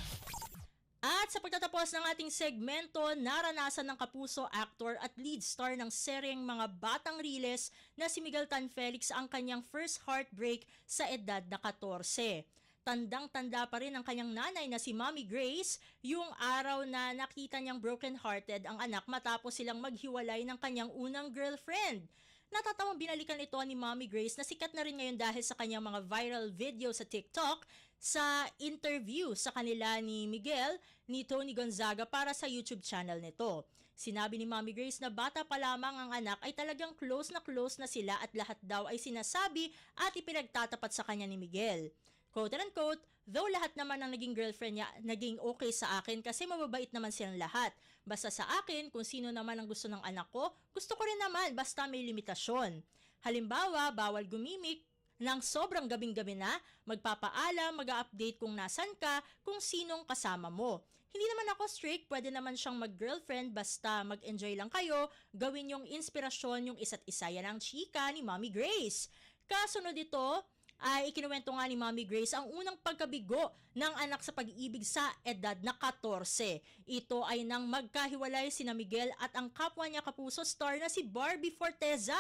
At sa pagtatapos ng ating segmento, naranasan ng kapuso actor at lead star ng seryeng Mga Batang Riles na si Miguel Tan Felix ang kanyang first heartbreak sa edad na 14. Tandang-tanda pa rin ang kanyang nanay na si Mommy Grace yung araw na nakita niyang broken-hearted ang anak matapos silang maghiwalay ng kanyang unang girlfriend. Natatawang binalikan ito ni Mommy Grace na sikat na rin ngayon dahil sa kanyang mga viral video sa TikTok sa interview sa kanila ni Miguel ni Tony Gonzaga para sa YouTube channel nito. Sinabi ni Mommy Grace na bata pa lamang ang anak ay talagang close na sila at lahat daw ay sinasabi at ipinagtatapat sa kanya ni Miguel. Quote and unquote, though lahat naman ng naging girlfriend niya naging okay sa akin kasi mababait naman silang lahat. Basta sa akin, kung sino naman ang gusto ng anak ko, gusto ko rin naman basta may limitasyon. Halimbawa, bawal gumimik ng sobrang gabing-gabi na, magpapaalam, mag-update kung nasan ka, kung sinong kasama mo. Hindi naman ako strict, pwede naman siyang mag-girlfriend basta mag-enjoy lang kayo, gawin yung inspirasyon yung isa't isa. Yan ang chika ni Mommy Grace. Kasunod ito, ay ikinuwento nga ni Mommy Grace ang unang pagkabigo ng anak sa pag-ibig sa edad na 14. Ito ay nang magkahiwalay sina Miguel at ang kapwa niya kapuso star na si Barbie Forteza.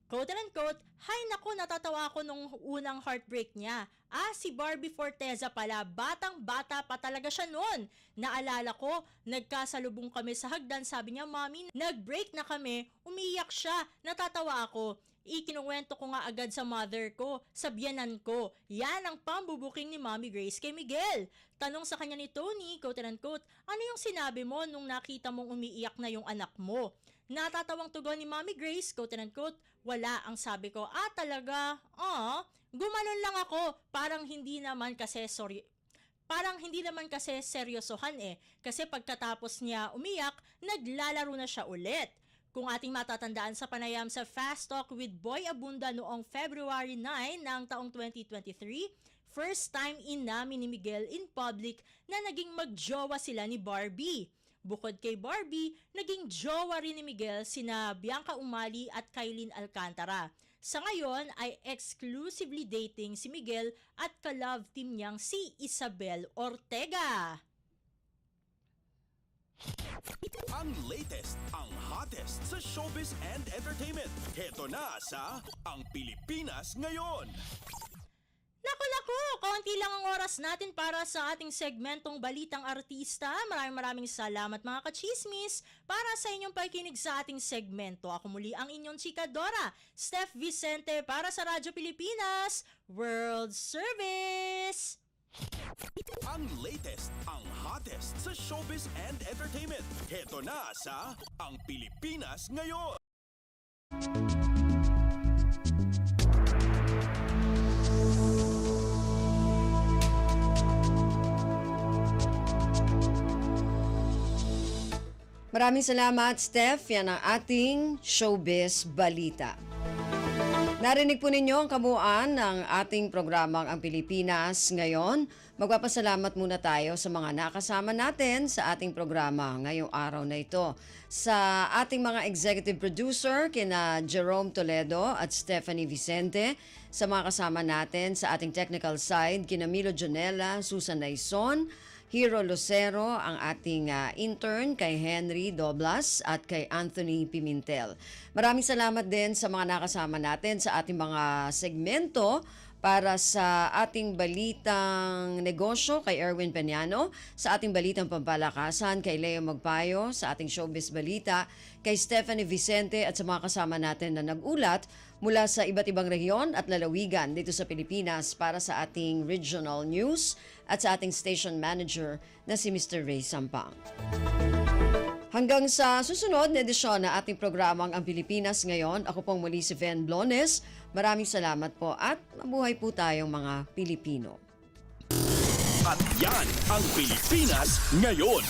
quote and unquote, hay naku, natatawa ako nung unang heartbreak niya. Si Barbie Forteza pala, batang-bata pa talaga siya noon. Naalala ko, nagkasalubong kami sa hagdan, sabi niya, Mami, nag-break na kami, umiyak siya, natatawa ako. Ikinuwento ko nga agad sa mother ko, sa biyanan ko. Yan ang pambubuking ni Mommy Grace kay Miguel. Tanong sa kanya ni Tony, quote and unquote, ano yung sinabi mo nung nakita mong umiiyak na yung anak mo? Natatawang tugon ni Mommy Grace, quote and unquote, wala ang sabi ko. Talaga? Gumanon lang ako. Parang hindi naman kasi seryosohan Kasi pagkatapos niya umiyak, naglalaro na siya ulit. Kung ating matatandaan sa panayam sa Fast Talk with Boy Abunda noong February 9 ng taong 2023, first time inamin ni Miguel in public na naging magjowa sila ni Barbie. Bukod kay Barbie, naging jowa rin ni Miguel sina Bianca Umali at Kailin Alcantara. Sa ngayon ay exclusively dating si Miguel at ka-love team niyang si Isabel Ortega. Ang latest, ang hottest sa showbiz and entertainment. Heto na sa Ang Pilipinas Ngayon. Naku, konti lang ang oras natin para sa ating segmentong Balitang Artista. Maraming salamat mga kachismis para sa inyong pakikinig sa ating segmento. Ako muli ang inyong chika Dora, Steph Vicente para sa Radyo Pilipinas World Service. Ang latest, ang hottest sa showbiz and entertainment. Heto na sa Ang Pilipinas Ngayon. Maraming salamat, Steph. Yan ang ating showbiz balita. Narinig po ninyo ang kabuuan ng ating programang Ang Pilipinas Ngayon. Magpapasalamat muna tayo sa mga nakasama natin sa ating programa ngayong araw na ito. Sa ating mga executive producer, kina Jerome Toledo at Stephanie Vicente. Sa mga kasama natin sa ating technical side, kina Milo Jonella, Susan Naison, Hero Lucero, ang ating intern kay Henry Doblas at kay Anthony Pimentel. Maraming salamat din sa mga nakasama natin sa ating mga segmento para sa ating balitang negosyo kay Erwin Peñano, sa ating balitang pampalakasan kay Leo Magpayo, sa ating showbiz balita kay Stephanie Vicente at sa mga kasama natin na nag-ulat mula sa iba't ibang rehiyon at lalawigan dito sa Pilipinas para sa ating regional news at sa ating station manager na si Mr. Ray Sampang. Hanggang sa susunod na edisyon na ating programang Ang Pilipinas Ngayon, ako pong muli si Ven Blones. Maraming salamat po at mabuhay po tayong mga Pilipino. At yan ang Pilipinas Ngayon.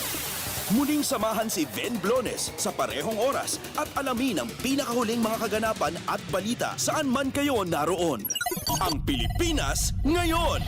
Muling samahan si Ven Blones sa parehong oras at alamin ang pinakahuling mga kaganapan at balita saan man kayo naroon. Ang Pilipinas Ngayon.